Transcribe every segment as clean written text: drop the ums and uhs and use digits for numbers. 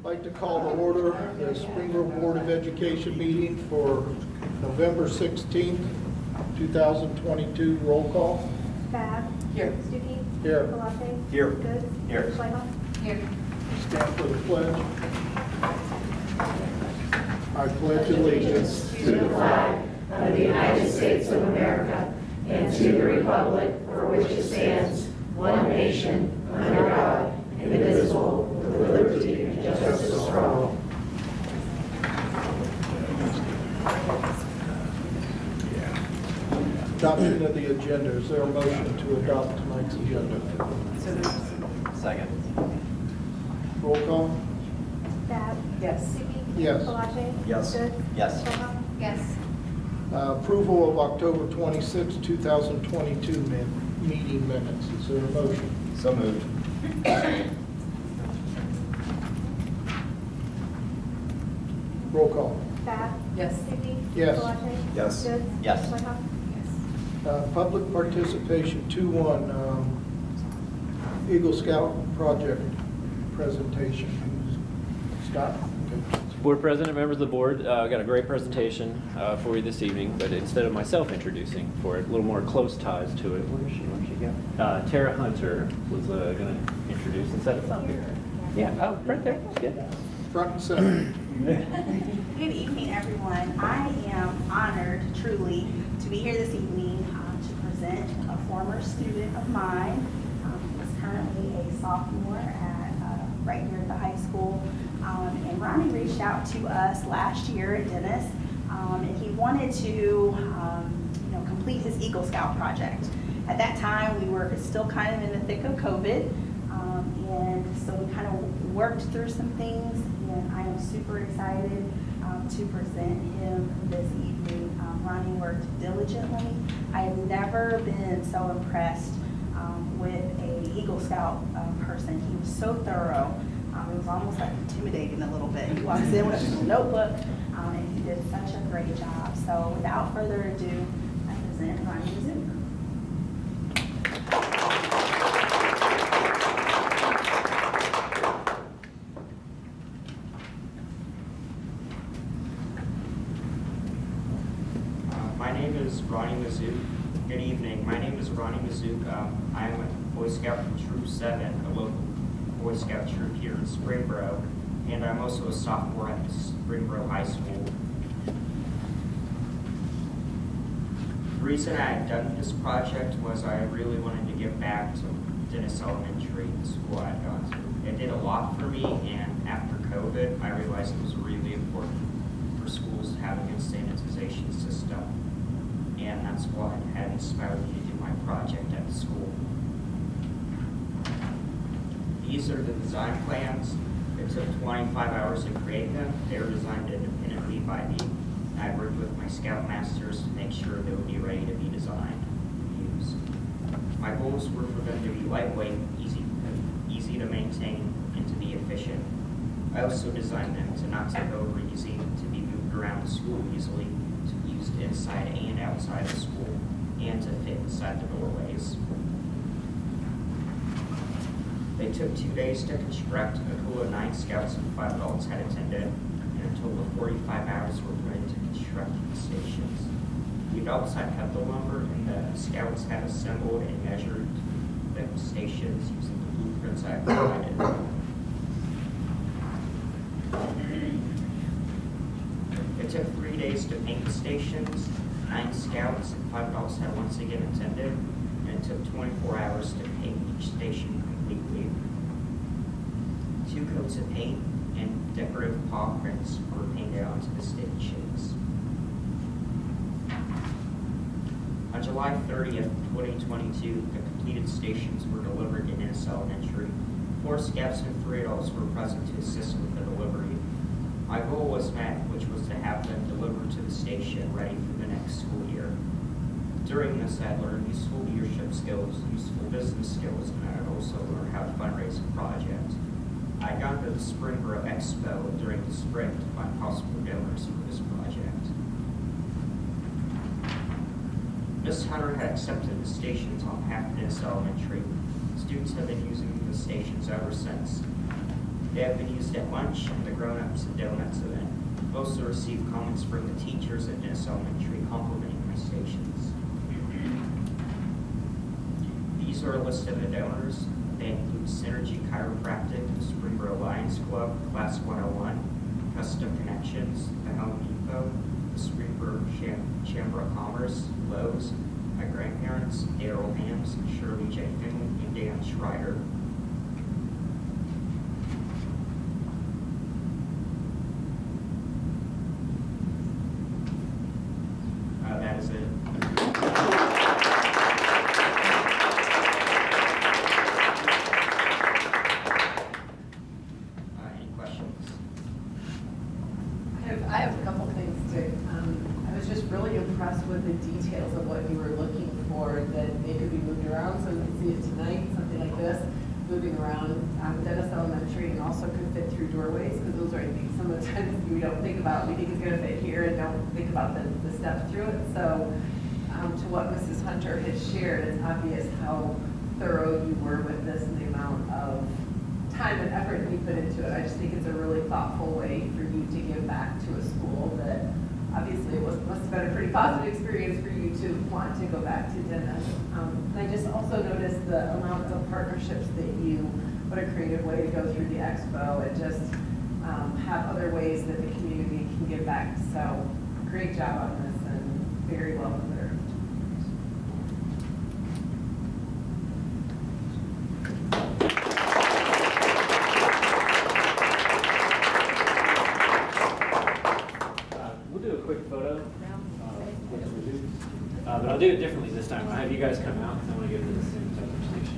I'd like to call to order the Springboro Board of Education meeting for November 16th, 2022. Roll call. Bab. Here. Stuckey. Here. Palate. Here. Goods. Here. Schleifer. Here. Stand for the pledge. I pledge allegiance To the flag of the United States of America and to the republic for which it stands, one nation, under God, indivisible, with liberty and justice for all. adoption of the agenda. Is there a motion to adopt tonight's agenda? Second. Roll call. Bab. Yes. Stuckey. Yes. Palate. Yes. Goods. Yes. Schleifer. Yes. Approval of October 26, 2022 meeting minutes. Is there a motion? So moved. Roll call. Bab. Yes. Stuckey. Yes. Palate. Yes. Goods. Yes. Schleifer. Public participation 2-1, Eagle Scout project presentation. Scott? Okay. Board President, members of the board, got a great presentation for you this evening, but instead of myself introducing for it, a little more close ties to it. Where's she go? Tara Hunter was going to introduce and set us up here. Yeah, oh, right there. Good. Front and center. Good evening, everyone. I am honored truly to be here this evening to present a former student of mine. He's currently a sophomore at right here at the high school. And Ronnie reached out to us last year at Dennis, and he wanted to complete his Eagle Scout project. At that time, we were still kind of in the thick of COVID, and so we kind of worked through some things, and I am super excited to present him this evening. Ronnie worked diligently. I have never been so impressed with a Eagle Scout person. He was so thorough. It was almost like intimidating a little bit. He walks in with a notebook, and he did such a great job. So without further ado, I present Ronnie Mizuka. My name is Ronnie Mizuka. Good evening. My name is Ronnie Mizuka. I am a Boy Scout from Troop 7, a local Boy Scout troop here in Springboro, and I'm also a sophomore at Springboro High School. The reason I had done this project was I really wanted to give back to Dennis Elementary, the school I had gone to. It did a lot for me, and after COVID, I realized it was really important for schools to have a good sanitization system, and that's what had inspired me to do my project at the school. These are the design plans. It took 25 hours to create them. They were designed independently by me. I worked with my scout masters to make sure they would be ready to be designed and used. My goals were for them to be lightweight, easy to maintain, and to be efficient. I also designed them to not take over easy, to be moved around the school easily, to be used inside and outside of school, and to fit inside the doorways. They took 2 days to construct. A total of 9 scouts and 5 adults had attended, and a total of 45 hours were put into constructing the stations. The adults had cut the lumber, and the scouts had assembled and measured the stations using the blueprints I provided. It took 3 days to paint the stations. 9 scouts and 5 adults had once again attended, and it took 24 hours to paint each station completely. 2 coats of paint and decorative paw prints were painted onto the stations. On July 30th, 2022, the completed stations were delivered in Dennis Elementary. 4 scouts and 3 adults were present to assist with the delivery. My goal was met, which was to have them delivered to the station ready for the next school year. During this, I learned useful leadership skills, useful business skills, and I also learned how to fundraise a project. I had gone to the Springboro Expo during the spring to find possible donors for this project. Ms. Hunter had accepted the stations on behalf of Dennis Elementary. Students have been using the stations ever since. They have been used at lunch and the grown-ups and donuts event. Also received comments from the teachers at Dennis Elementary complimenting my stations. These are a list of the donors. They include Synergy Chiropractic, Springboro Lions Club, Class 101, Custom Connections, the Home Depot, the Springboro Chamber of Commerce, Lowe's, my grandparents, Daryl Hams, Shirley J. Finley, and Dan Schreider. That is it. Any questions? I have a couple things to, I was just really impressed with the details of what you were looking for, that they could be moved around, so we can see it tonight, something like this, moving around Dennis Elementary, and also could fit through doorways, because those are, I think, some of the times we don't think about, we think it's gonna fit here and don't think about the steps through it. So to what Mrs. Hunter has shared, it's obvious how thorough you were with this and the amount of time and effort that you put into it. I just think it's a really thoughtful way for you to give back to a school that obviously must have been a pretty positive experience for you to want to go back to Dennis. And I just also noticed the amount of partnerships that you, what a creative way to go through the expo and just have other ways that the community can give back. So great job on this and very well deserved. We'll do a quick photo. But I'll do it differently this time. I'll have you guys come out, because I want to give this same type of station.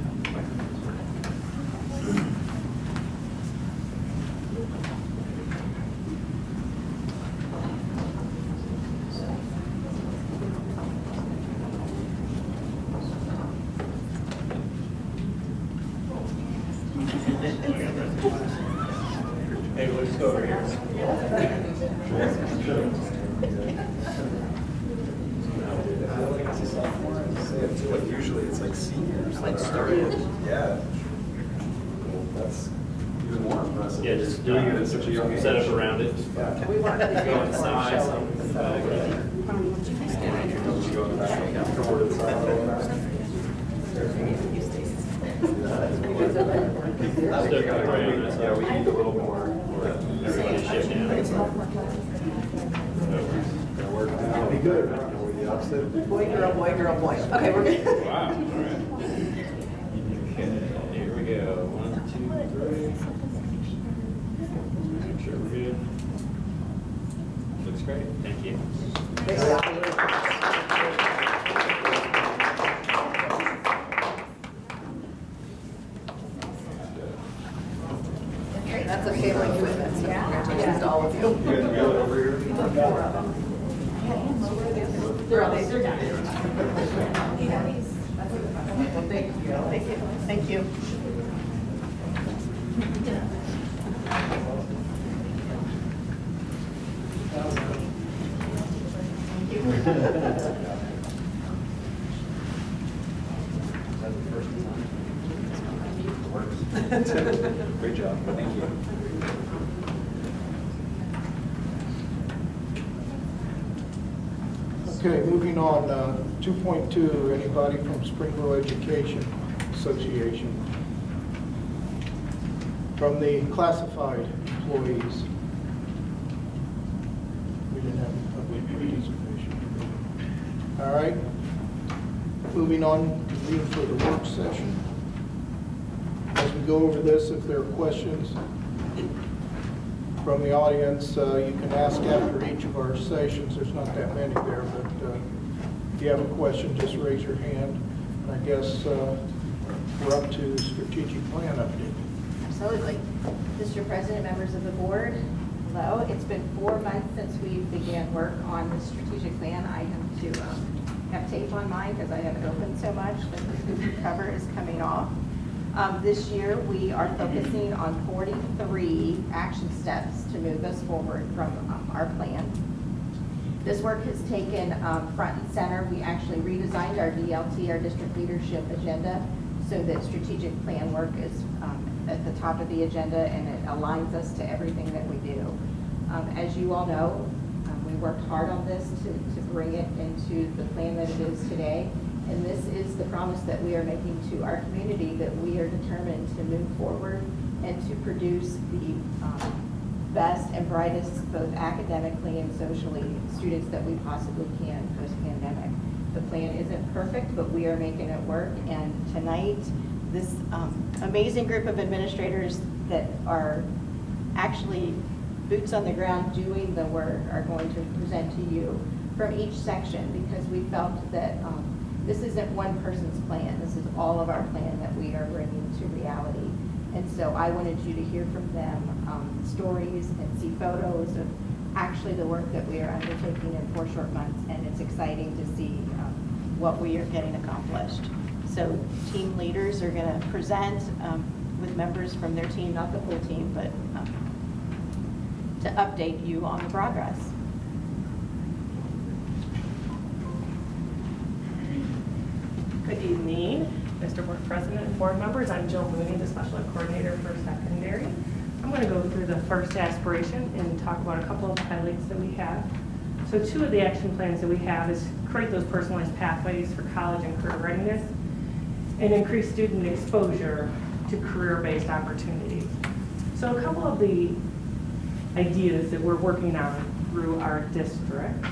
Hey, we'll just go over here. Usually it's like seniors. Like starting. Yeah. That's even more impressive. Yeah, just doing it at such a young age. set up around it. Yeah. We want to Go inside. Go in the back. Come over to the side. Still got it right on that side. Yeah, we need a little more. Everybody shift down. Gonna work now. Be good. With the opposite. boy, girl, boy, girl, boy. Okay, we're good. Wow, all right. Okay, here we go. 1, 2, 3. Make sure we're good. Looks great. Thank you. That's a family commitment, so congratulations to all of you. You guys wheel it over here. They're all, they're down. Well, thank you. Thank you. Thank you. Great job. Thank you. Okay, moving on, 2.2, anybody from Springboro Education Association? From the classified employees? We didn't have public participation. All right. Moving on, convene for the work session. As we go over this, if there are questions from the audience, you can ask after each of our sessions. There's not that many there, but if you have a question, just raise your hand. And I guess we're up to strategic plan update. Absolutely. Mr. President, members of the board, hello. It's been 4 months since we began work on the strategic plan. I have to have tape on mine because I haven't opened so much. The cover is coming off. This year, we are focusing on 43 action steps to move us forward from our plan. This work has taken front and center. We actually redesigned our DLT, our district leadership agenda, so that strategic plan work is at the top of the agenda, and it aligns us to everything that we do. As you all know, we worked hard on this to bring it into the plan that it is today. And this is the promise that we are making to our community, that we are determined to move forward and to produce the best and brightest, both academically and socially, students that we possibly can post-pandemic. The plan isn't perfect, but we are making it work. And tonight, this amazing group of administrators that are actually boots on the ground doing the work are going to present to you from each section, because we felt that this isn't one person's plan. This is all of our plan that we are bringing to reality. And so I wanted you to hear from them stories and see photos of actually the work that we are undertaking in 4 short months. And it's exciting to see what we are getting accomplished. So team leaders are going to present with members from their team, not the full team, but to update you on the progress. Good evening, Mr. Board President and board members. I'm Jill Mooney, the Special Ed Coordinator for Secondary. I'm going to go through the first aspiration and talk about a couple of highlights that we have. So 2 of the action plans that we have is create those personalized pathways for college and career readiness and increase student exposure to career-based opportunities. So a couple of the ideas that we're working on through our district.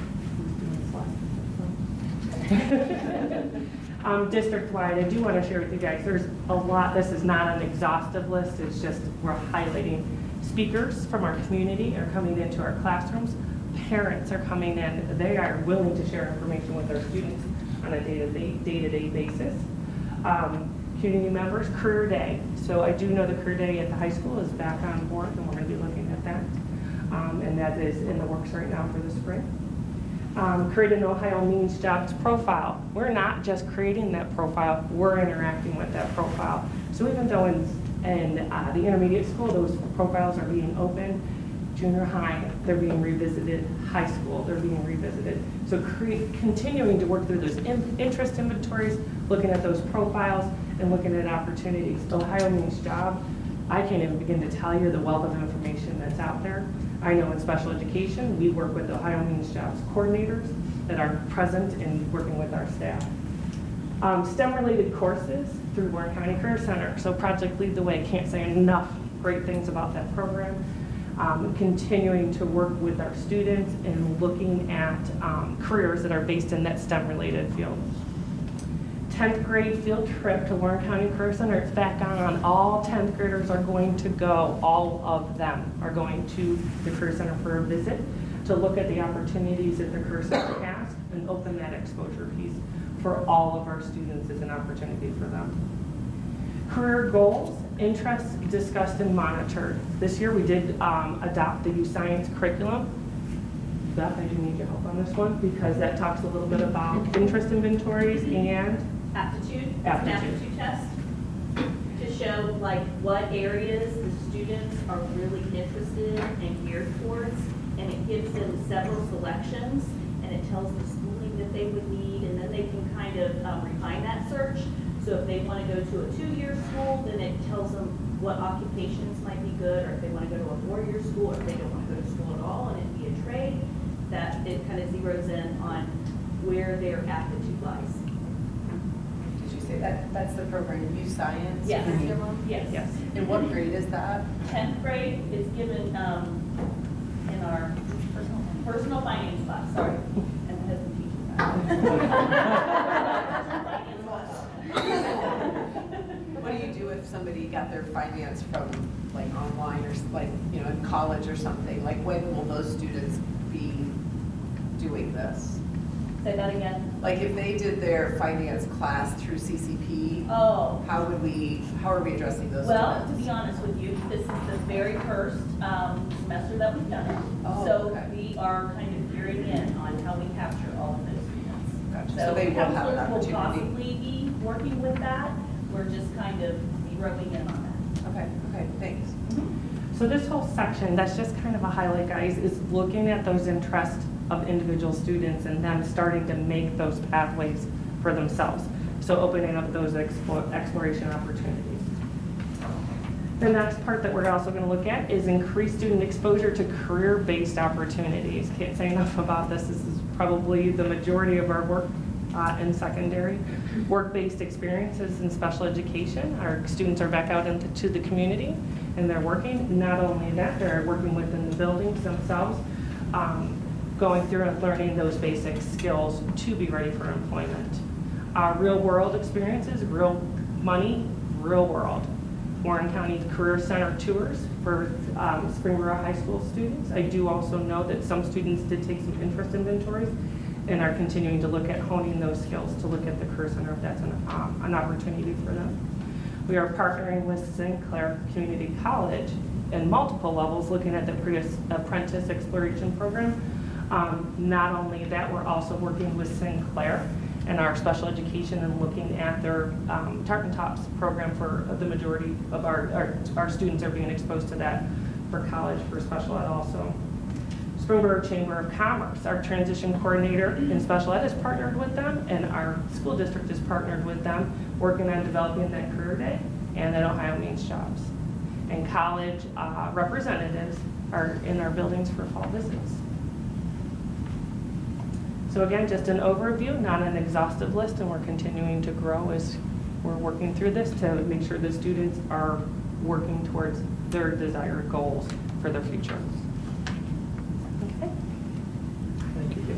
District-wide, I do want to share with you guys, there's a lot. This is not an exhaustive list. It's just we're highlighting speakers from our community are coming into our classrooms. Parents are coming in. They are willing to share information with their students on a day-to-day basis. Community members, career day. So I do know the career day at the high school is back on board, and we're going to be looking at that. And that is in the works right now for the spring. Create an Ohio Means Jobs profile. We're not just creating that profile, we're interacting with that profile. So even though in the intermediate school, those profiles are being open, junior high, they're being revisited, high school, they're being revisited. So continuing to work through those interest inventories, looking at those profiles, and looking at opportunities. The Ohio Means Job, I can't even begin to tell you the wealth of information that's out there. I know in special education, we work with Ohio Means Jobs coordinators that are present and working with our staff. STEM-related courses through Warren County Career Center. So Project Lead the Way, can't say enough great things about that program. Continuing to work with our students and looking at careers that are based in that STEM-related field. 10th grade field trip to Warren County Career Center. It's back on. All 10th graders are going to go. All of them are going to the Career Center for a visit to look at the opportunities that the Career Center has and open that exposure piece for all of our students as an opportunity for them. Career goals, interests discussed and monitored. This year we did adopt the youth science curriculum. Beth, I do need your help on this one because that talks a little bit about interest inventories and Aptitude. It's an aptitude test to show like what areas the students are really interested and geared towards, and it gives them several selections, and it tells the schooling that they would need, and then they can kind of refine that search. So if they want to go to a 2-year school, then it tells them what occupations might be good, or if they want to go to a 4-year school, or if they don't want to go to school at all and it'd be a trade, that it kind of zeroes in on where their aptitude lies. That's the program, Youth Science? Yes. Curriculum? Yes. In what grade is that? 10th grade is given in our personal finance class, sorry. And my husband teaches that. What do you do if somebody got their finance from like online or like, you know, in college or something? Like when will those students be doing this? Say that again. Like if they did their finance class through CCP, Oh. how are we addressing those Well, to students? be honest with you, this is the very first semester that we've done it. Oh, So okay. we are kind of gearing in on how we capture all of those students. Gotcha. So they will have an counselors will opportunity. possibly be working with that. We're just kind of zeroing in on that. Okay, thanks. So this whole section, that's just kind of a highlight, guys, is looking at those interests of individual students and them starting to make those pathways for themselves. So opening up those exploration opportunities. The next part that we're also going to look at is increased student exposure to career-based opportunities. Can't say enough about this. This is probably the majority of our work in secondary. Work-based experiences in special education. Our students are back out into the community and they're working. Not only that, they're working within the buildings themselves, going through and learning those basic skills to be ready for employment. Real world experiences, real money, real world. Warren County Career Center tours for Springboro High School students. I do also know that some students did take some interest inventories and are continuing to look at honing those skills to look at the Career Center if that's an opportunity for them. We are partnering with St. Clair Community College in multiple levels looking at the apprentice exploration program. Not only that, we're also working with St. Clair and our special education and looking at their Tartan Tops program for the majority of our students are being exposed to that for college, for special ed also. Springboro Chamber of Commerce, our transition coordinator in special ed has partnered with them and our school district has partnered with them working on developing that career day and that Ohio Means Jobs. And college representatives are in our buildings for fall visits. So again, just an overview, not an exhaustive list, and we're continuing to grow as we're working through this to make sure the students are working towards their desired goals for their future. Okay. Thank you.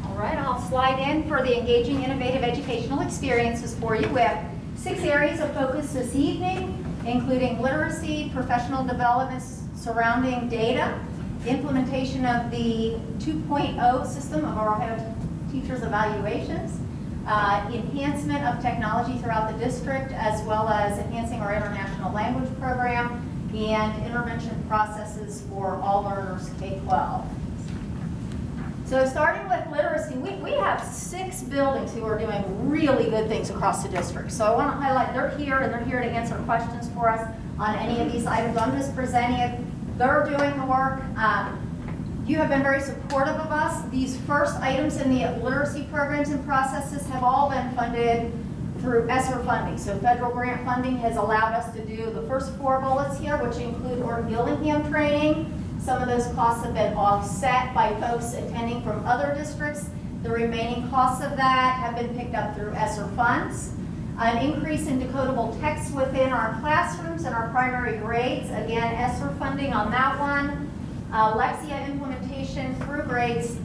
All right, I'll slide in for the engaging, innovative educational experiences for you. We have 6 areas of focus this evening, including literacy, professional development surrounding data, implementation of the 2.0 system of our Ohio teachers' evaluations, enhancement of technology throughout the district, as well as enhancing our international language program, and intervention processes for all learners K-12. So starting with literacy, we have 6 buildings who are doing really good things across the district. So I want to highlight they're here and they're here to answer questions for us on any of these items. I'm just presenting it. They're doing the work. You have been very supportive of us. These first items in the literacy programs and processes have all been funded through ESSER funding. So federal grant funding has allowed us to do the first 4 bullets here, which include Orton Gillingham training. Some of those costs have been offset by folks attending from other districts. The remaining costs of that have been picked up through ESSER funds. An increase in decodable text within our classrooms and our primary grades. Again, ESSER funding on that one. Lexia implementation through grades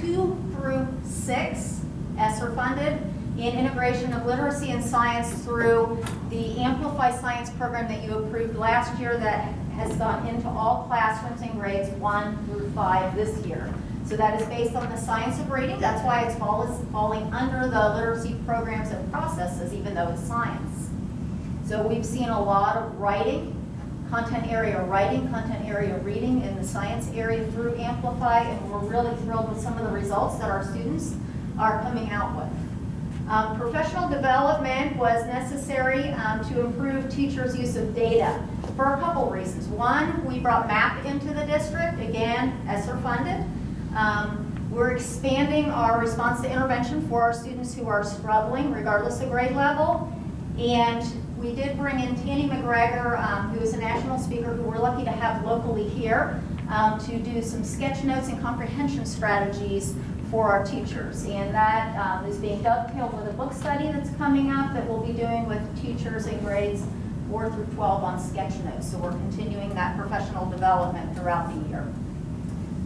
2 through 6, ESSER funded. And integration of literacy and science through the Amplify Science program that you approved last year that has gone into all classrooms in grades 1 through 5 this year. So that is based on the science of reading. That's why it's falling under the literacy programs and processes, even though it's science. So we've seen a lot of writing, content area reading in the science area through Amplify, and we're really thrilled with some of the results that our students are coming out with. Professional development was necessary to improve teachers' use of data for a couple reasons. One, we brought MAP into the district, again, ESSER funded. We're expanding our response to intervention for our students who are struggling, regardless of grade level. And we did bring in Tanny McGregor, who is a national speaker who we're lucky to have locally here, to do some sketch notes and comprehension strategies for our teachers. And that is being dovetailed with a book study that's coming up that we'll be doing with teachers in grades 4 through 12 on sketch notes. So we're continuing that professional development throughout the year.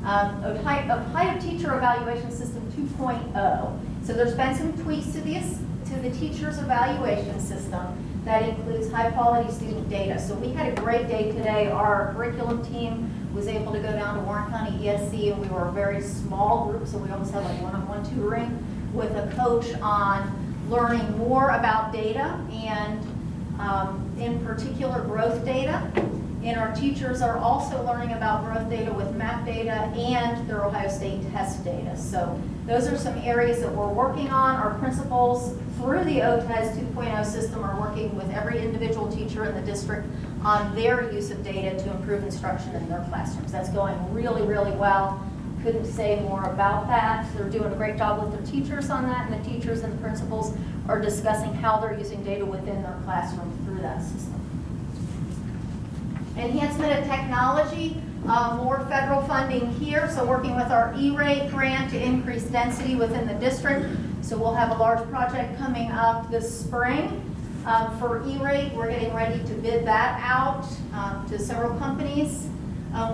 Ohio Teacher Evaluation System 2.0. So there's been some tweaks to the teacher's evaluation system that includes high quality student data. So we had a great day today. Our curriculum team was able to go down to Warren County ESC, and we were a very small group, so we almost had like one-on-one tutoring with a coach on learning more about data and in particular growth data. And our teachers are also learning about growth data with MAP data and their Ohio State test data. So those are some areas that we're working on. Our principals through the OTES 2.0 system are working with every individual teacher in the district on their use of data to improve instruction in their classrooms. That's going really, really well. couldn't say more about that. They're doing a great job with their teachers on that, and the teachers and the principals are discussing how they're using data within their classroom through that system. Enhancement of technology, more federal funding here, so working with our E-rate grant to increase density within the district. So we'll have a large project coming up this spring. For E-rate, we're getting ready to bid that out to several companies.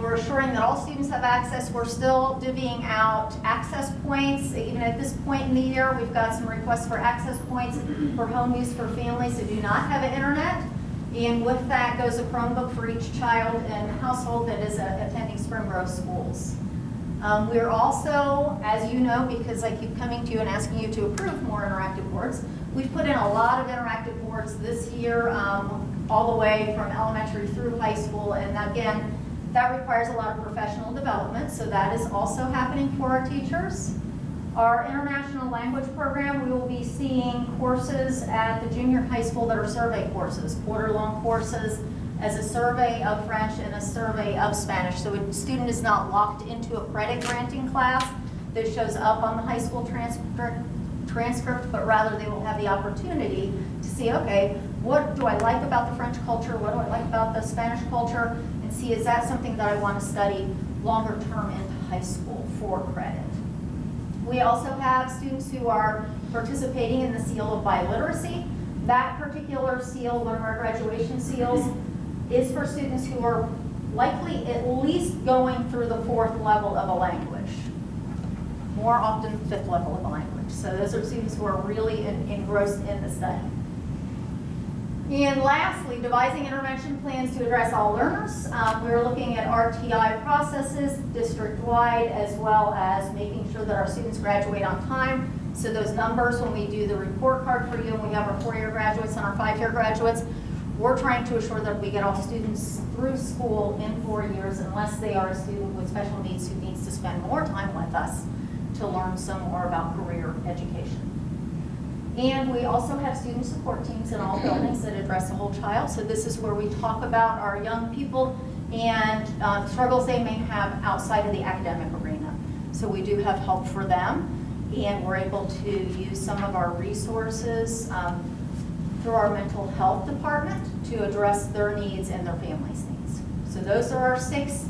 We're assuring that all students have access. We're still divvying out access points. Even at this point in the year, we've got some requests for access points for home use for families who do not have an internet. And with that goes a Chromebook for each child and household that is attending Springboro schools. We're also, as you know, because I keep coming to you and asking you to approve more interactive boards, we've put in a lot of interactive boards this year, all the way from elementary through high school. And again, that requires a lot of professional development, so that is also happening for our teachers. Our international language program, we will be seeing courses at the junior high school that are survey courses, quarter-long courses as a survey of French and a survey of Spanish. So a student is not locked into a credit granting class that shows up on the high school transcript, but rather they will have the opportunity to see, okay, what do I like about the French culture? What do I like about the Spanish culture? And see, is that something that I want to study longer term into high school for credit? We also have students who are participating in the seal of biliteracy. That particular seal, one of our graduation seals, is for students who are likely at least going through the 4th level of a language. More often 5th level of a language. So those are students who are really engrossed in the study. And lastly, devising intervention plans to address all learners. We're looking at RTI processes district-wide, as well as making sure that our students graduate on time. So those numbers, when we do the report card for you, and we have our 4-year graduates and our 5-year graduates, we're trying to assure that we get all students through school in 4 years, unless they are a student with special needs who needs to spend more time with us to learn some more about career education. And we also have student support teams in all buildings that address the whole child. So this is where we talk about our young people and struggles they may have outside of the academic arena. So we do have help for them, and we're able to use some of our resources through our mental health department to address their needs and their families' needs. So those are our 6,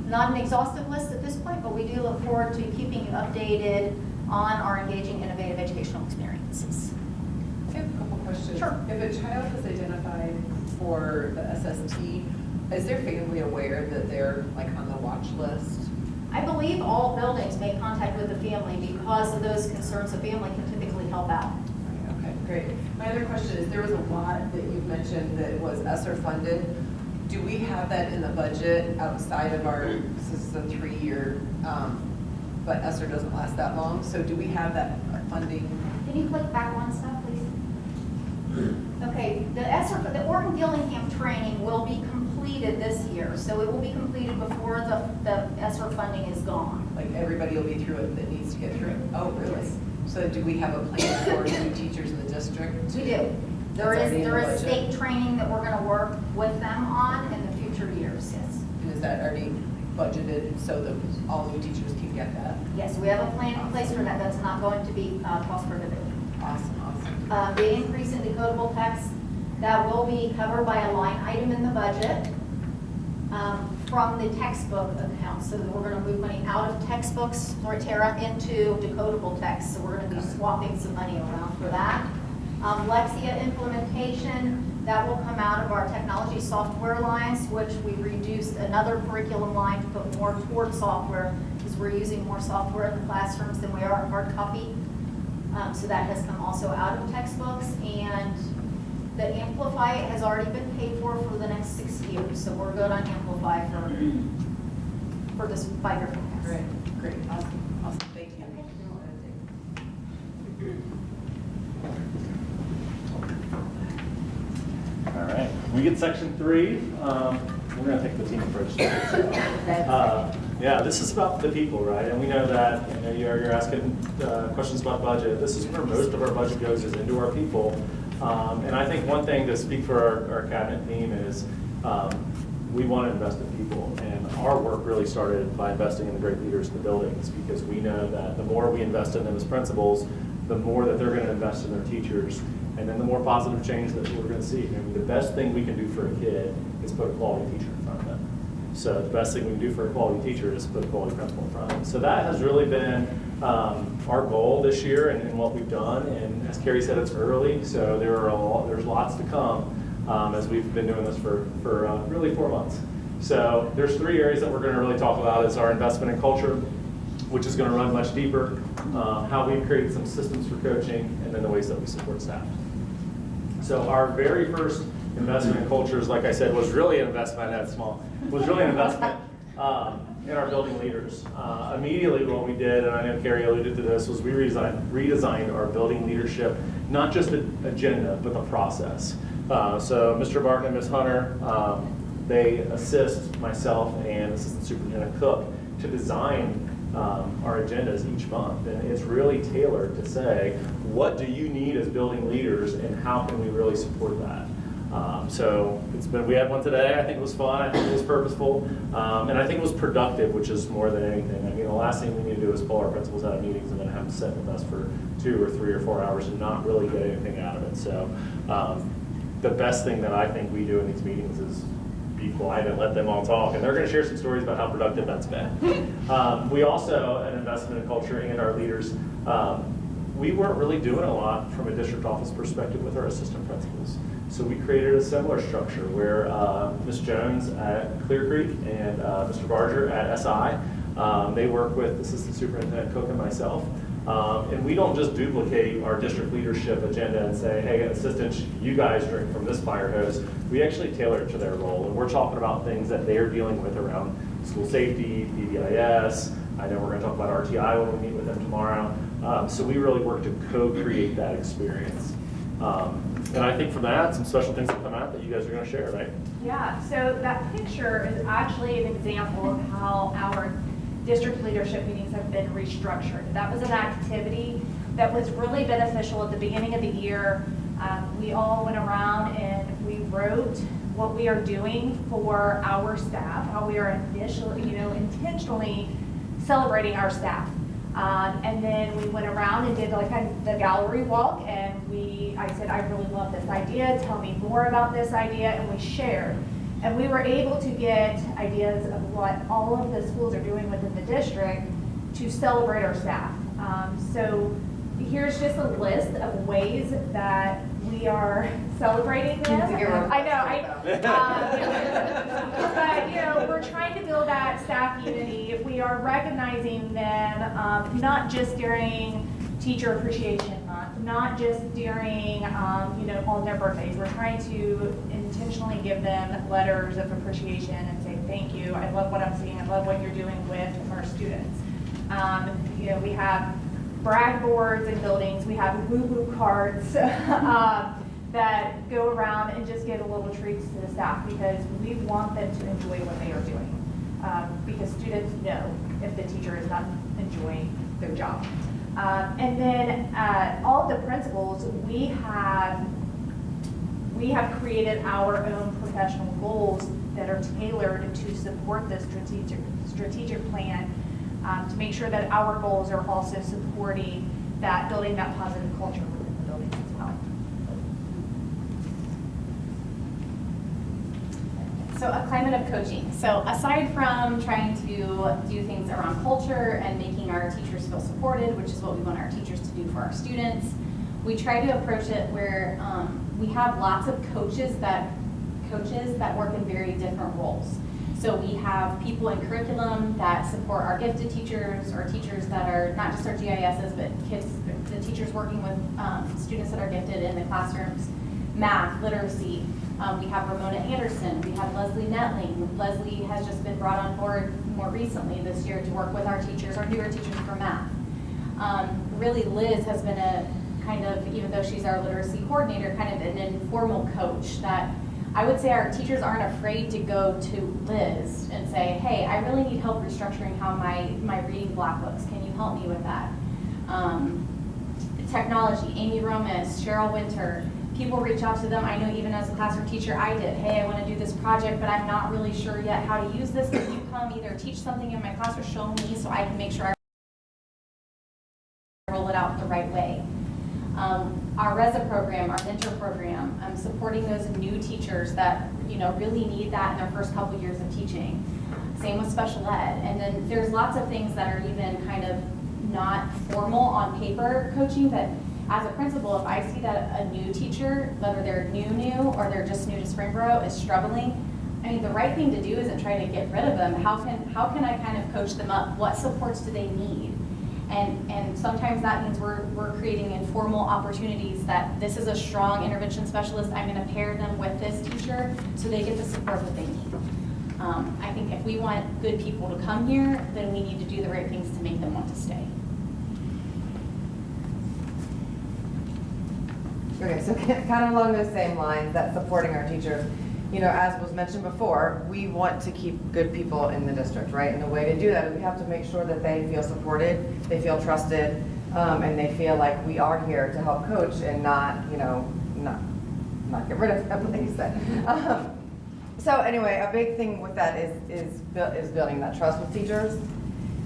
not an exhaustive list at this point, but we do look forward to keeping you updated on our engaging innovative educational experiences. I have a couple questions. Sure. If a child is identified for the SST, is their family aware that they're like on the watch list? I believe all buildings make contact with the family because of those concerns. The family can typically help out. Okay, great. My other question is, there was a lot that you mentioned that was ESSER funded. Do we have that in the budget outside of our, this is a 3-year, but ESSER doesn't last that long, so do we have that funding? Can you click back one step, please? Okay, the ESSER, the Orton Gillingham training will be completed this year, so it will be completed before the ESSER funding is gone. Like everybody will be through it that needs to get through it? Oh, really? Yes. So do we have a plan for new teachers in the district? We do. There That's already in the is budget. state training that we're going to work with them on in the future years, yes. And is that already budgeted so that all new teachers can get that? Yes, we have a plan in place for that. That's not going to be cost prohibitive. Awesome, awesome. The increase in decodable text, that will be covered by a line item in the budget from the textbook account. So we're going to move money out of textbooks, Tara, into decodable text. So we're going to be swapping some money around for that. Lexia implementation, that will come out of our technology software lines, which we reduced another curriculum line to put more toward software, because we're using more software in the classrooms than we are in hard copy. So that has come also out of textbooks. And the Amplify has already been paid for the next 6 years. So we're good on Amplify for this 5-year forecast. Great, great, awesome, awesome, thank you. All right, we get section 3. We're going to take the team approach. Yeah, this is about the people, right? And we know that you're asking questions about budget. This is where most of our budget goes, is into our people. And I think one thing to speak for our cabinet team is we want to invest in people, and our work really started by investing in the great leaders in the buildings, because we know that the more we invest in them as principals, the more that they're going to invest in their teachers, and then the more positive change that we're going to see. I mean, the best thing we can do for a kid is put a quality teacher in front of them. So the best thing we can do for a quality teacher is put a quality principal in front of them. So that has really been our goal this year and what we've done. And as Carrie said, it's early, so there's lots to come as we've been doing this for really 4 months. So there's 3 areas that we're going to really talk about. Is our investment in culture, which is going to run much deeper, how we've created some systems for coaching, and then the ways that we support staff. So our very first investment in culture, is, like I said, was really an investment in our building leaders. Immediately what we did, and I know Carrie alluded to this, was we redesigned our building leadership, not just the agenda, but the process. So Mr. Barton and Ms. Hunter, they assist myself and Assistant Superintendent Cook to design our agendas each month. And it's really tailored to say, what do you need as building leaders, and how can we really support that? So we had one today. I think it was fun. I think it was purposeful. And I think it was productive, which is more than anything. I mean, the last thing we need to do is pull our principals out of meetings and then have them sit with us for 2 or 3 or 4 hours and not really get anything out of it. So the best thing that I think we do in these meetings is be quiet and let them all talk. And they're going to share some stories about how productive that's been. We also, an investment in culture and our leaders, we weren't really doing a lot from a district office perspective with our assistant principals. So we created a similar structure where Ms. Jones at Clear Creek and Mr. Barger at SI, they work with Assistant Superintendent Cook and myself. And we don't just duplicate our district leadership agenda and say, hey, assistants, you guys drink from this fire hose. We actually tailor it to their role. And we're talking about things that they're dealing with around school safety, PBIS. I know we're going to talk about RTI when we meet with them tomorrow. So we really work to co-create that experience. And I think from that, some special things have come out that you guys are going to share, right? Yeah, so that picture is actually an example of how our district leadership meetings have been restructured. That was an activity that was really beneficial at the beginning of the year. We all went around and we wrote what we are doing for our staff, how we are intentionally celebrating our staff. And then we went around and did the gallery walk, and I said, I really love this idea, tell me more about this idea, and we shared. And we were able to get ideas of what all of the schools are doing within the district to celebrate our staff. So here's just a list of ways that we are celebrating them. But we're trying to build that staff unity. We are recognizing them not just during Teacher Appreciation Month, not just during on their birthdays. We're trying to intentionally give them letters of appreciation and say thank you. I love what I'm seeing. I love what you're doing with our students. We have brag boards in buildings. We have woo-hoo cards that go around and just give a little treats to the staff, because we want them to enjoy what they are doing. Because students know if the teacher is not enjoying their job. And then all the principals, we have created our own professional goals that are tailored to support the strategic plan, to make sure that our goals are also supporting that, building that positive culture within the buildings as well. So a climate of coaching. So aside from trying to do things around culture and making our teachers feel supported, which is what we want our teachers to do for our students, we try to approach it where we have lots of coaches that work in very different roles. So we have people in curriculum that support our gifted teachers, or teachers that are not just our GISs, but the teachers working with students that are gifted in the classrooms, math, literacy. We have Ramona Anderson, we have Leslie Netling. Leslie has just been brought on board more recently this year to work with our teachers, our newer teachers for math. Really, Liz has been a kind of, even though she's our literacy coordinator, kind of an informal coach that I would say our teachers aren't afraid to go to Liz and say, hey, I really need help restructuring how my reading block looks. Can you help me with that? Technology, Amy Romas, Cheryl Winter, people reach out to them. I know even as a classroom teacher, I did. Hey, I want to do this project, but I'm not really sure yet how to use this. Can you come either teach something in my class or show me so I can make sure I roll it out the right way? Our RESA program, our mentor program, supporting those new teachers that really need that in their first couple years of teaching. Same with special ed. And then there's lots of things that are even kind of not formal on paper coaching, but as a principal, if I see that a new teacher, whether they're new or they're just new to Springboro, is struggling, I mean, the right thing to do isn't try to get rid of them. How can I kind of coach them up? What supports do they need? And sometimes that means we're creating informal opportunities that this is a strong intervention specialist. I'm going to pair them with this teacher so they get the support that they need. I think if we want good people to come here, then we need to do the right things to make them want to stay. Okay, so kind of along those same lines, that supporting our teachers, as was mentioned before, we want to keep good people in the district, right? And the way to do that is we have to make sure that they feel supported, they feel trusted, and they feel like we are here to help coach and not get rid of them, like you said. So anyway, a big thing with that is building that trust with teachers.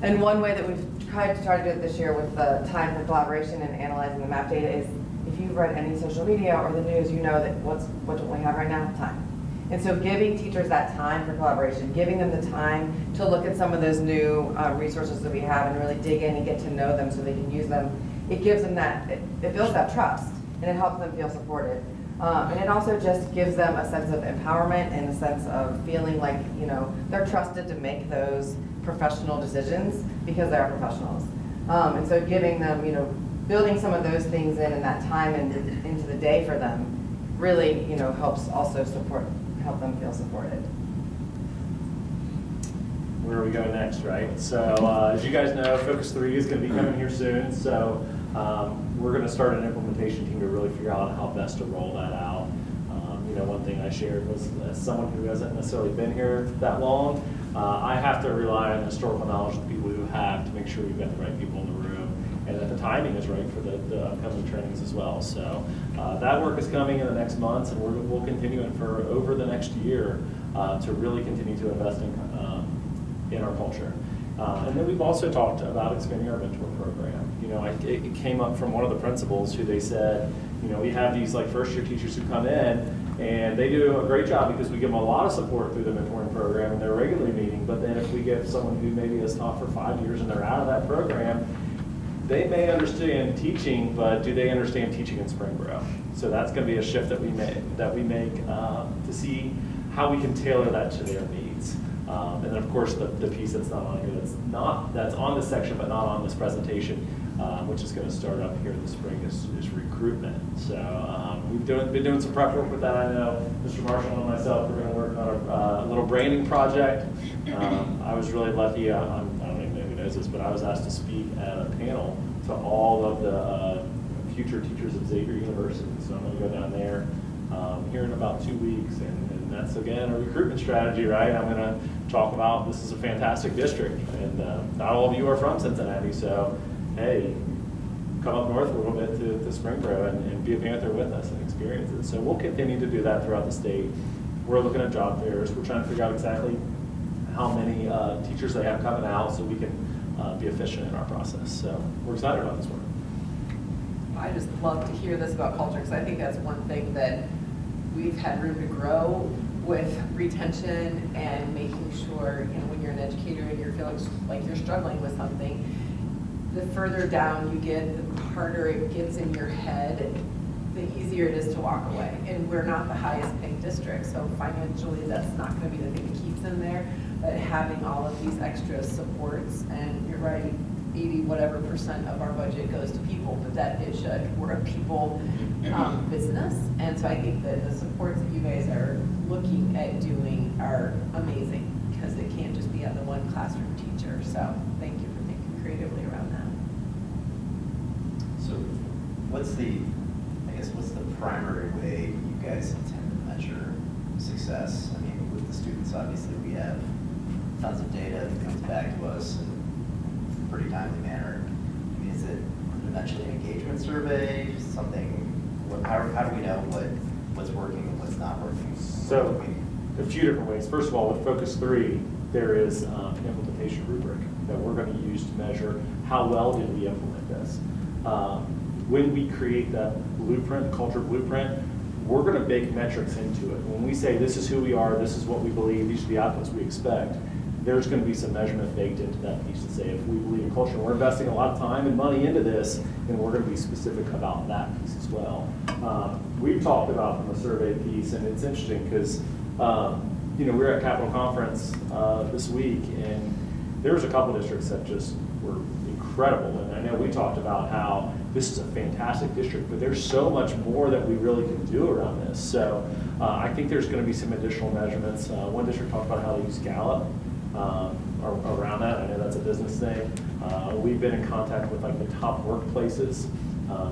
And one way that we've tried to do it this year with the time for collaboration and analyzing the map data is, if you've read any social media or the news, you know that what do we have right now? Time. And so giving teachers that time for collaboration, giving them the time to look at some of those new resources that we have and really dig in and get to know them so they can use them, it gives them it builds that trust and it helps them feel supported. And it also just gives them a sense of empowerment and a sense of feeling like, they're trusted to make those professional decisions because they are professionals. And so giving them, building some of those things in and that time into the day for them really, helps also help them feel supported. Where are we going next, right? So as you guys know, Focus 3 is going to be coming here soon. So we're going to start an implementation team to really figure out how best to roll that out. One thing I shared was, as someone who hasn't necessarily been here that long, I have to rely on historical knowledge of the people who have to make sure we've got the right people in the room and that the timing is right for the upcoming trainings as well. So that work is coming in the next months, and we'll continue it for over the next year to really continue to invest in our culture. And then we've also talked about expanding our mentor program. It came up from one of the principals who they said, we have these first year teachers who come in and they do a great job because we give them a lot of support through the mentoring program and they're regularly meeting. But then if we get someone who maybe has taught for 5 years and they're out of that program, they may understand teaching, but do they understand teaching in Springboro? So that's going to be a shift that we make to see how we can tailor that to their needs. And then of course the piece that's not on here, that's on this section but not on this presentation, which is going to start up here in the spring, is recruitment. So we've been doing some prep work with that. I know Mr. Marshall and myself are going to work on a little branding project. I was really lucky. I don't even know who knows this, but I was asked to speak at a panel to all of the future teachers at Xavier University. So I'm going to go down there here in about 2 weeks, and that's again a recruitment strategy, right? I'm going to talk about this is a fantastic district, and not all of you are from Cincinnati, so hey, come up north a little bit to Springboro and be a Panther with us and experience it. So we'll continue to do that throughout the state. We're looking at job fairs. We're trying to figure out exactly how many teachers they have coming out so we can be efficient in our process. So we're excited about this work. I just love to hear this about culture, because I think that's one thing that we've had room to grow with retention and making sure, when you're an educator and you're feeling like you're struggling with something, the further down you get, the harder it gets in your head, the easier it is to walk away. And we're not the highest paying district, so financially that's not going to be the thing that keeps them there. But having all of these extra supports, and you're right, 80% of our budget goes to people, but that it should. We're a people business, and so I think that the supports that you guys are looking at doing are amazing, because it can't just be on the one classroom teacher. So thank you for thinking creatively around that. So what's the primary way you guys intend to measure success? I mean, with the students, obviously we have tons of data that comes back to us in a pretty timely manner. I mean, is it eventually an engagement survey, something how do we know what's working and what's not working? So, a few different ways. First of all, with Focus 3, there is an implementation rubric that we're going to use to measure how well did we implement this. When we create that blueprint, the culture blueprint, we're going to bake metrics into it. When we say this is who we are, this is what we believe, these are the outcomes we expect, there's going to be some measurement baked into that piece to say if we believe in culture, we're investing a lot of time and money into this, then we're going to be specific about that piece as well. We've talked about from the survey piece, and it's interesting because we were at Capitol Conference this week, and there was a couple districts that just were incredible. And I know we talked about how this is a fantastic district, but there's so much more that we really can do around this. So I think there's going to be some additional measurements. One district talked about how they use Gallup around that. I know that's a business thing. We've been in contact with like the top workplaces.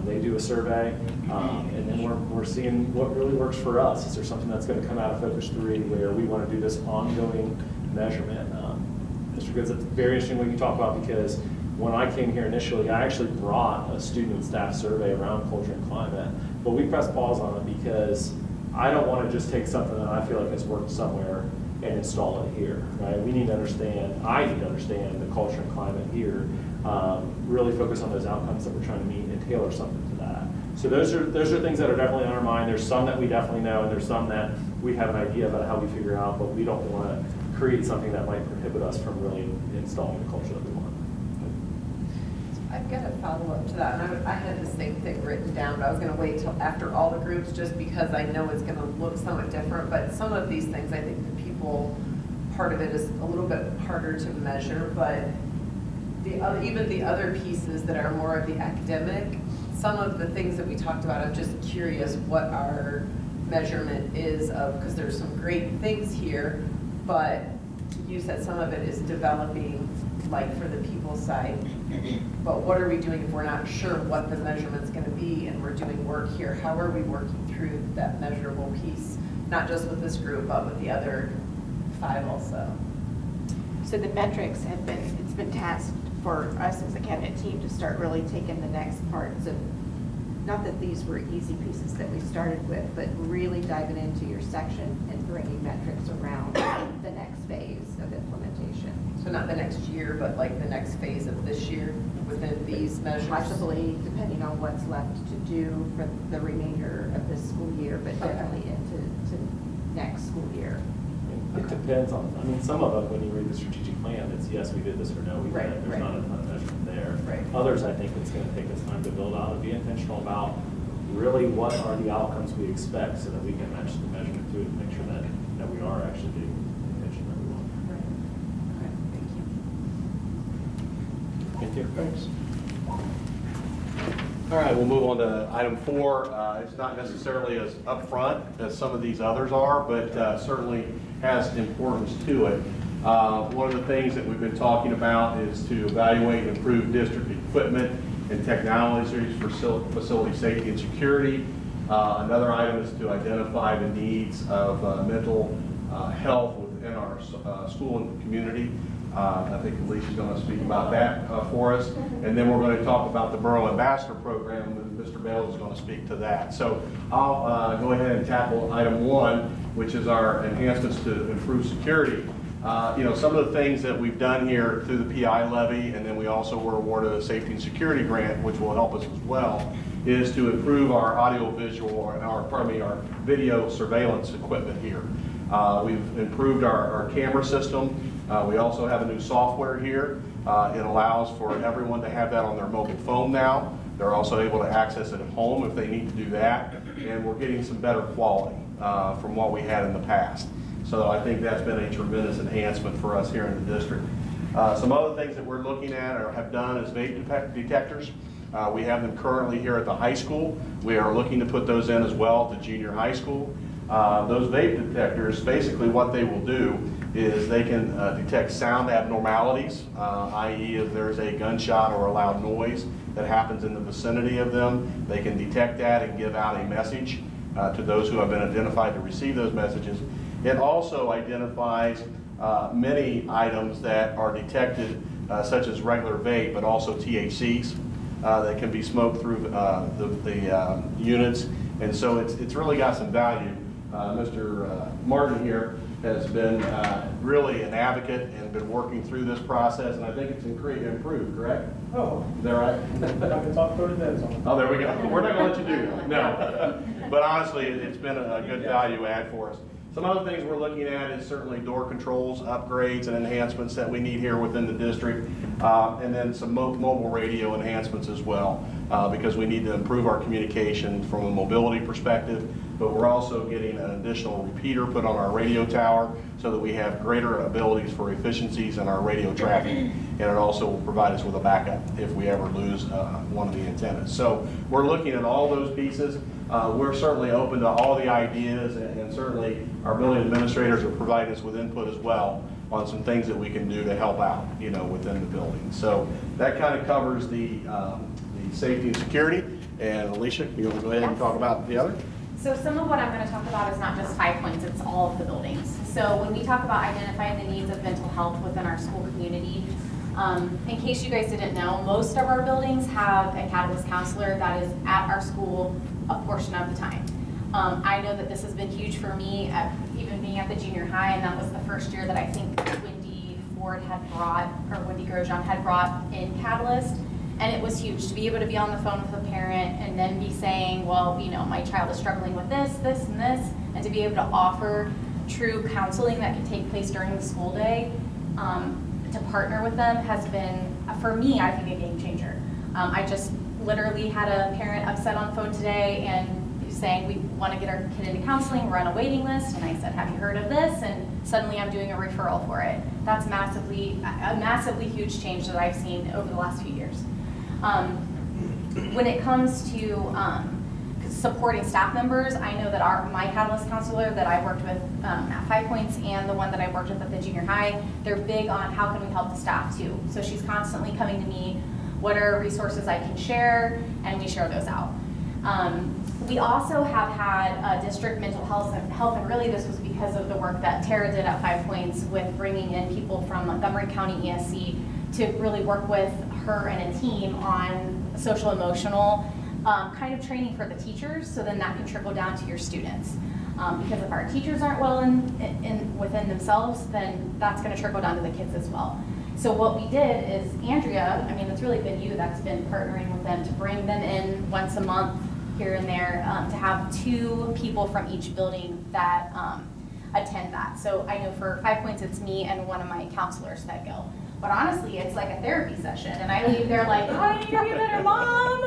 They do a survey, and then we're seeing what really works for us. Is there something that's going to come out of Focus 3 where we want to do this ongoing measurement? Mr. Goods, it's very interesting what you talk about, because when I came here initially, I actually brought a student and staff survey around culture and climate, but we pressed pause on it because I don't want to just take something that I feel like has worked somewhere and install it here, right? We need to understand, I need to understand the culture and climate here, really focus on those outcomes that we're trying to meet and tailor something to that. So those are things that are definitely on our mind. There's some that we definitely know, and there's some that we have an idea about how we figure out, but we don't want to create something that might prohibit us from really installing the culture that we want. I've got a follow-up to that, and I had the same thing written down, but I was going to wait till after all the groups, just because I know it's going to look somewhat different, but some of these things, I think the people, part of it is a little bit harder to measure, but even the other pieces that are more of the academic, some of the things that we talked about, I'm just curious what our measurement is of, because there's some great things here, but you said some of it is developing, like for the people side, but what are we doing if we're not sure what the measurement's going to be and we're doing work here? How are we working through that measurable piece, not just with this group, but with the other 5 also? So the metrics have been, it's been tasked for us as a cabinet team to start really taking the next parts of, not that these were easy pieces that we started with, but really diving into your section and bringing metrics around the next phase of implementation. So not the next year, but like the next phase of this year within these measures? Possibly, depending on what's left to do for the remainder of this school year, but definitely into next school year. It depends on, I mean, some of them, when you read the strategic plan, it's yes, we did this, or no, we didn't. There's not a ton of measurement there. Right. Others, I think it's going to take us time to build out and be intentional about really what are the outcomes we expect so that we can match the measurement to it and make sure that we are actually doing the intention that we want. Right. Okay, thank you. Thank you. Thanks. All right, we'll move on to item 4. It's not necessarily as upfront as some of these others are, but certainly has importance to it. One of the things that we've been talking about is to evaluate and improve district equipment and technologies for facility safety and security. Another item is to identify the needs of mental health within our school and community. I think Alicia's going to speak about that for us. And then we're going to talk about the Borough Ambassador Program, and Mr. Bales is going to speak to that. So I'll go ahead and tackle item 1, which is our enhancements to improve security. Some of the things that we've done here through the PI levy, and then we also were awarded a safety and security grant, which will help us as well, is to improve our audio-visual, and our video surveillance equipment here. We've improved our camera system. We also have a new software here. It allows for everyone to have that on their mobile phone now. They're also able to access it at home if they need to do that. And we're getting some better quality from what we had in the past. So I think that's been a tremendous enhancement for us here in the district. Some other things that we're looking at or have done is vape detectors. We have them currently here at the high school. We are looking to put those in as well at the junior high school. Those vape detectors, basically what they will do is they can detect sound abnormalities, i.e. if there's a gunshot or a loud noise that happens in the vicinity of them, they can detect that and give out a message to those who have been identified to receive those messages. It also identifies many items that are detected, such as regular vape, but also THCs that can be smoked through the units. And so it's really got some value. Mr. Martin here has been really an advocate and been working through this process, and I think it's improved, correct? Oh, Is that right? I can talk 30 minutes on it. Oh, there we go. We're not going to let you do that. No. But honestly, it's been a good value add for us. Some other things we're looking at is certainly door controls, upgrades, and enhancements that we need here within the district, and then some mobile radio enhancements as well, because we need to improve our communication from a mobility perspective, but we're also getting an additional repeater put on our radio tower so that we have greater abilities for efficiencies in our radio traffic, and it also will provide us with a backup if we ever lose one of the antennas. So we're looking at all those pieces. We're certainly open to all the ideas, and certainly our building administrators are providing us with input as well on some things that we can do to help out, within the building. So that kind of covers the safety and security. And Alicia, you want to go ahead and talk about the other? So some of what I'm going to talk about is not just 5 Points, it's all of the buildings. So when we talk about identifying the needs of mental health within our school community, in case you guys didn't know, most of our buildings have a Catalyst counselor that is at our school a portion of the time. I know that this has been huge for me, even being at the junior high, and that was the first year that I think Wendy Grosjean had brought in Catalyst. And it was huge to be able to be on the phone with a parent and then be saying, well, my child is struggling with this, this, and this, and to be able to offer true counseling that can take place during the school day, to partner with them has been, for me, I think, a game changer. I just literally had a parent upset on the phone today and saying, we want to get our kid into counseling, we're on a waiting list, and I said, have you heard of this? And suddenly I'm doing a referral for it. That's a massively huge change that I've seen over the last few years. When it comes to supporting staff members, I know that my Catalyst counselor that I worked with at 5 Points and the one that I worked with at the junior high, they're big on how can we help the staff too. So she's constantly coming to me, what are resources I can share, and we share those out. We also have had district mental health, and really this was because of the work that Tara did at 5 Points with bringing in people from Montgomery County ESC to really work with her and a team on social emotional kind of training for the teachers, so then that can trickle down to your students. Because if our teachers aren't well within themselves, then that's going to trickle down to the kids as well. So what we did is, Andrea, it's really been you that's been partnering with them to bring them in once a month here and there, to have 2 people from each building that attend that. So I know for 5 Points it's me and one of my counselors that go. But honestly, it's like a therapy session, and I leave there like, oh, I need to be a better mom.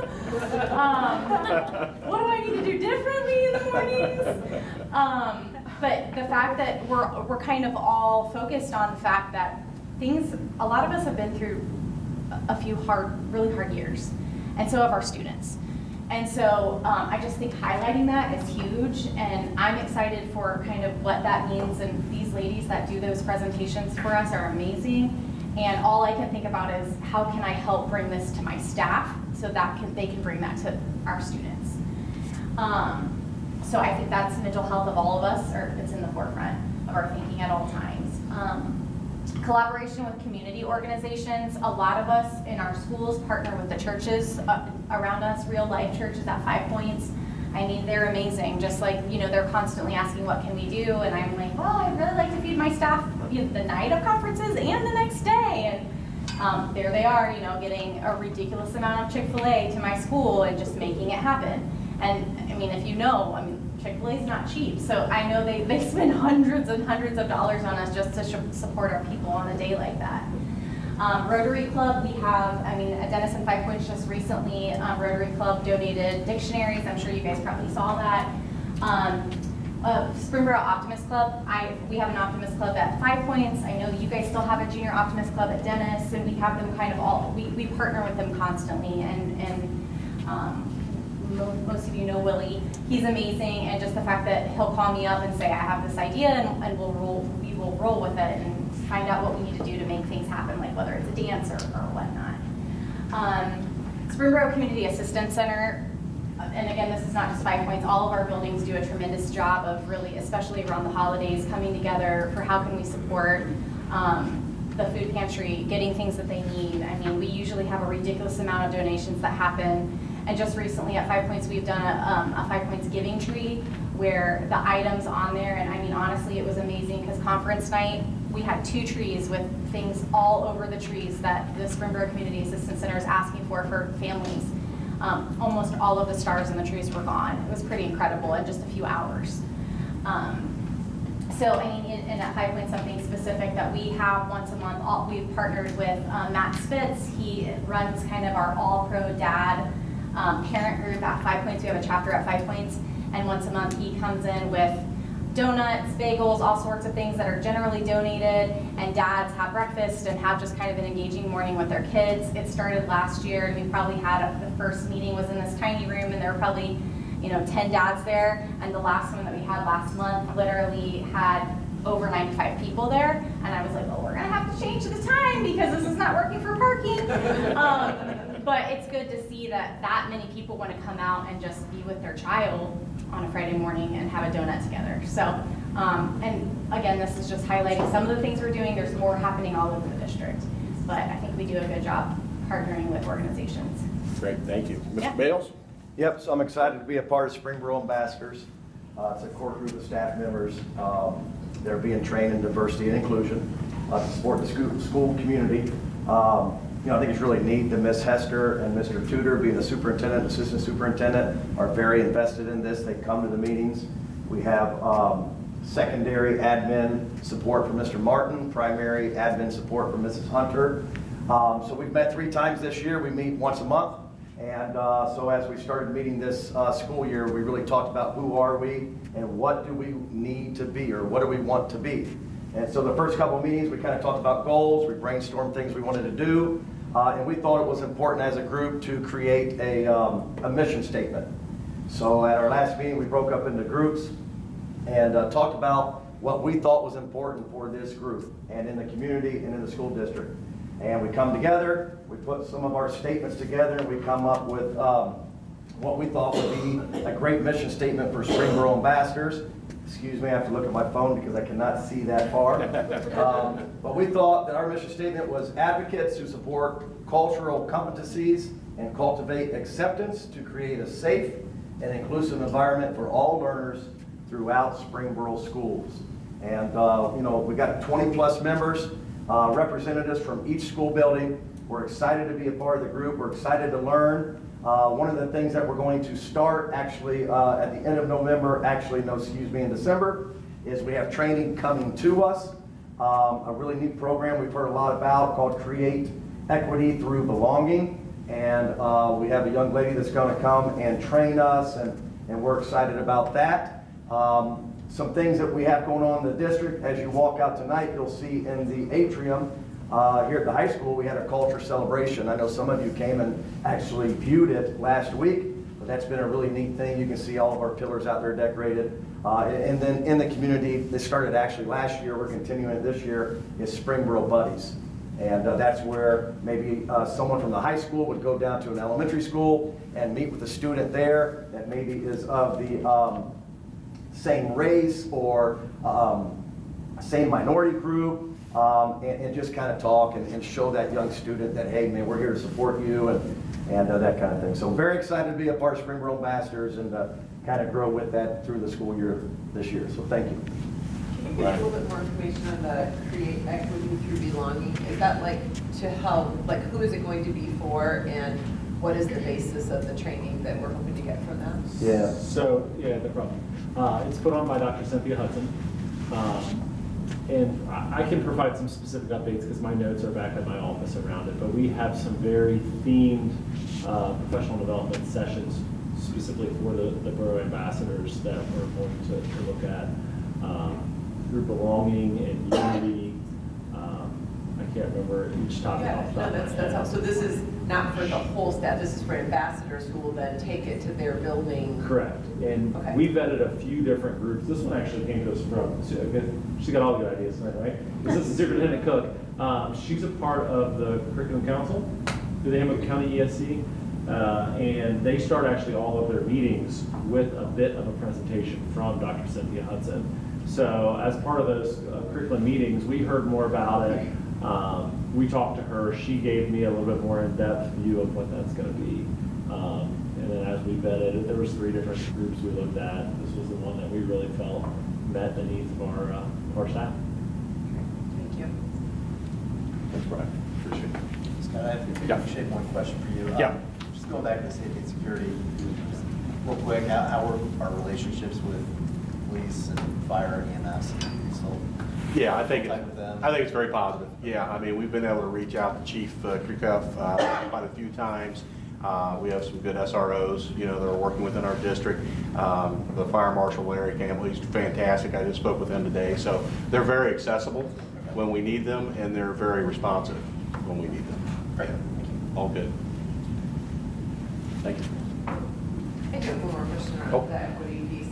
What do I need to do differently in the mornings? But the fact that we're kind of all focused on the fact that a lot of us have been through a few really hard years, and so have our students. And so I just think highlighting that is huge, and I'm excited for kind of what that means, and these ladies that do those presentations for us are amazing. And all I can think about is how can I help bring this to my staff so that they can bring that to our students. So I think that's mental health of all of us, or it's in the forefront of our thinking at all times. Collaboration with community organizations. A lot of us in our schools partner with the churches around us, real life churches at 5 Points. They're amazing. Just like, they're constantly asking, what can we do? And I'm like, well, I'd really like to feed my staff the night of conferences and the next day. And there they are, getting a ridiculous amount of Chick-fil-A to my school and just making it happen. And if Chick-fil-A is not cheap. So I know they spend hundreds and hundreds of dollars on us just to support our people on a day like that. Rotary Club, we have, Dennis and 5 Points just recently, Rotary Club donated dictionaries. I'm sure you guys probably saw that. Springboro Optimist Club, we have an Optimist Club at 5 Points. I know you guys still have a Junior Optimist Club at Dennis, and we have them kind of all, we partner with them constantly, and most of you know Willie. He's amazing, and just the fact that he'll call me up and say, I have this idea, and we will roll with it and find out what we need to do to make things happen, like whether it's a dance or whatnot. Springboro Community Assistance Center, and again, this is not just 5 Points, all of our buildings do a tremendous job of really, especially around the holidays, coming together for how can we support the food pantry, getting things that they need. We usually have a ridiculous amount of donations that happen, And just recently at 5 Points, we've done a 5 Points giving tree where the items on there, and I mean, honestly, it was amazing because conference night, we had 2 trees with things all over the trees that the Springboro Community Assistance Center is asking for families. Almost all of the stars in the trees were gone. It was pretty incredible in just a few hours. So, I mean, and at 5 Points, something specific that we have once a month, we've partnered with Matt Spitz. He runs kind of our all-pro dad parent group at 5 Points. We have a chapter at 5 Points, and once a month he comes in with donuts, bagels, all sorts of things that are generally donated, and dads have breakfast and have just kind of an engaging morning with their kids. It started last year, and we probably had, the first meeting was in this tiny room, and there were probably 10 dads there, and the last one that we had last month literally had over 95 people there, and I was like, well, we're gonna have to change the time because this is not working for parking. But it's good to see that many people want to come out and just be with their child on a Friday morning and have a donut together. So, and again, this is just highlighting some of the things we're doing. There's more happening all over the district, but I think we do a good job partnering with organizations. Great, thank you. Yeah. Mr. Bales? Yep, so I'm excited to be a part of Springboro Ambassadors. It's a core group of staff members. They're being trained in diversity and inclusion to support the school community. I think it's really neat that Ms. Hester and Mr. Tudor, being the superintendent, assistant superintendent, are very invested in this. They come to the meetings. We have secondary admin support from Mr. Martin, primary admin support from Mrs. Hunter. So we've met 3 times this year. We meet once a month. And so as we started meeting this school year, we really talked about who are we and what do we need to be, or what do we want to be. And so the first couple of meetings, we kind of talked about goals, we brainstormed things we wanted to do, and we thought it was important as a group to create a mission statement. So at our last meeting, we broke up into groups and talked about what we thought was important for this group and in the community and in the school district. And we come together, we put some of our statements together, and we come up with what we thought would be a great mission statement for Springboro Ambassadors. Excuse me, I have to look at my phone because I cannot see that far. But we thought that our mission statement was advocates who support cultural competencies and cultivate acceptance to create a safe and inclusive environment for all learners throughout Springboro schools. And we got 20+ members. Representatives from each school building. We're excited to be a part of the group. We're excited to learn. One of the things that we're going to start actually at the end of November, in December, is we have training coming to us. A really neat program we've heard a lot about called Create Equity Through Belonging. And we have a young lady that's going to come and train us, and we're excited about that. Some things that we have going on in the district. As you walk out tonight, you'll see in the atrium here at the high school, we had a culture celebration. I know some of you came and actually viewed it last week, but that's been a really neat thing. You can see all of our pillars out there decorated. And then in the community, this started actually last year, we're continuing it this year, is Springboro Buddies. And that's where maybe someone from the high school would go down to an elementary school and meet with a student there that maybe is of the same race or same minority group, and just kind of talk and show that young student that, hey, man, we're here to support you and that kind of thing. So very excited to be a part of Springboro Ambassadors and kind of grow with that through the school year this year. So thank you. Can you give a little bit more information on the Create Equity Through Belonging? Is that to help, who is it going to be for, and what is the basis of the training that we're hoping to get from them? Yeah. So, yeah, no problem. It's put on by Dr. Cynthia Hudson. And I can provide some specific updates because my notes are back at my office around it, but we have some very themed professional development sessions specifically for the borough ambassadors that we're going to look at through belonging and unity. I can't remember each topic off the top of my head. That's how. So this is not for the whole staff. This is for ambassadors who will then take it to their building. Correct. And okay. We vetted a few different groups. This one actually came to us from, she got all the good ideas tonight, right? This is Superintendent Cook. She's a part of the Curriculum Council through the Hamilton County ESC. And they start actually all of their meetings with a bit of a presentation from Dr. Cynthia Hudson. So as part of those curriculum meetings, we heard more about it. We talked to her. She gave me a little bit more in-depth view of what that's going to be. And then as we vetted it, there was 3 different groups we looked at. This was the one that we really felt met the needs of our staff. Thank you. Thanks, Brian. Appreciate it. Scott, I have Yeah. shape one question for you. Yeah. Just going back to safety and security, just real quick, how are our relationships with police and fire and EMS? So, Yeah, I think contact with them? it's very positive. Yeah, I mean, we've been able to reach out to Chief Krikuff quite a few times. We have some good SROs, that are working within our district. The Fire Marshal, Larry Campbell, he's fantastic. I just spoke with him today. So they're very accessible when we need them, and they're very responsive when we need them. Great. Yeah, all good. Thank you. I do have one more question Oh. on the equity piece.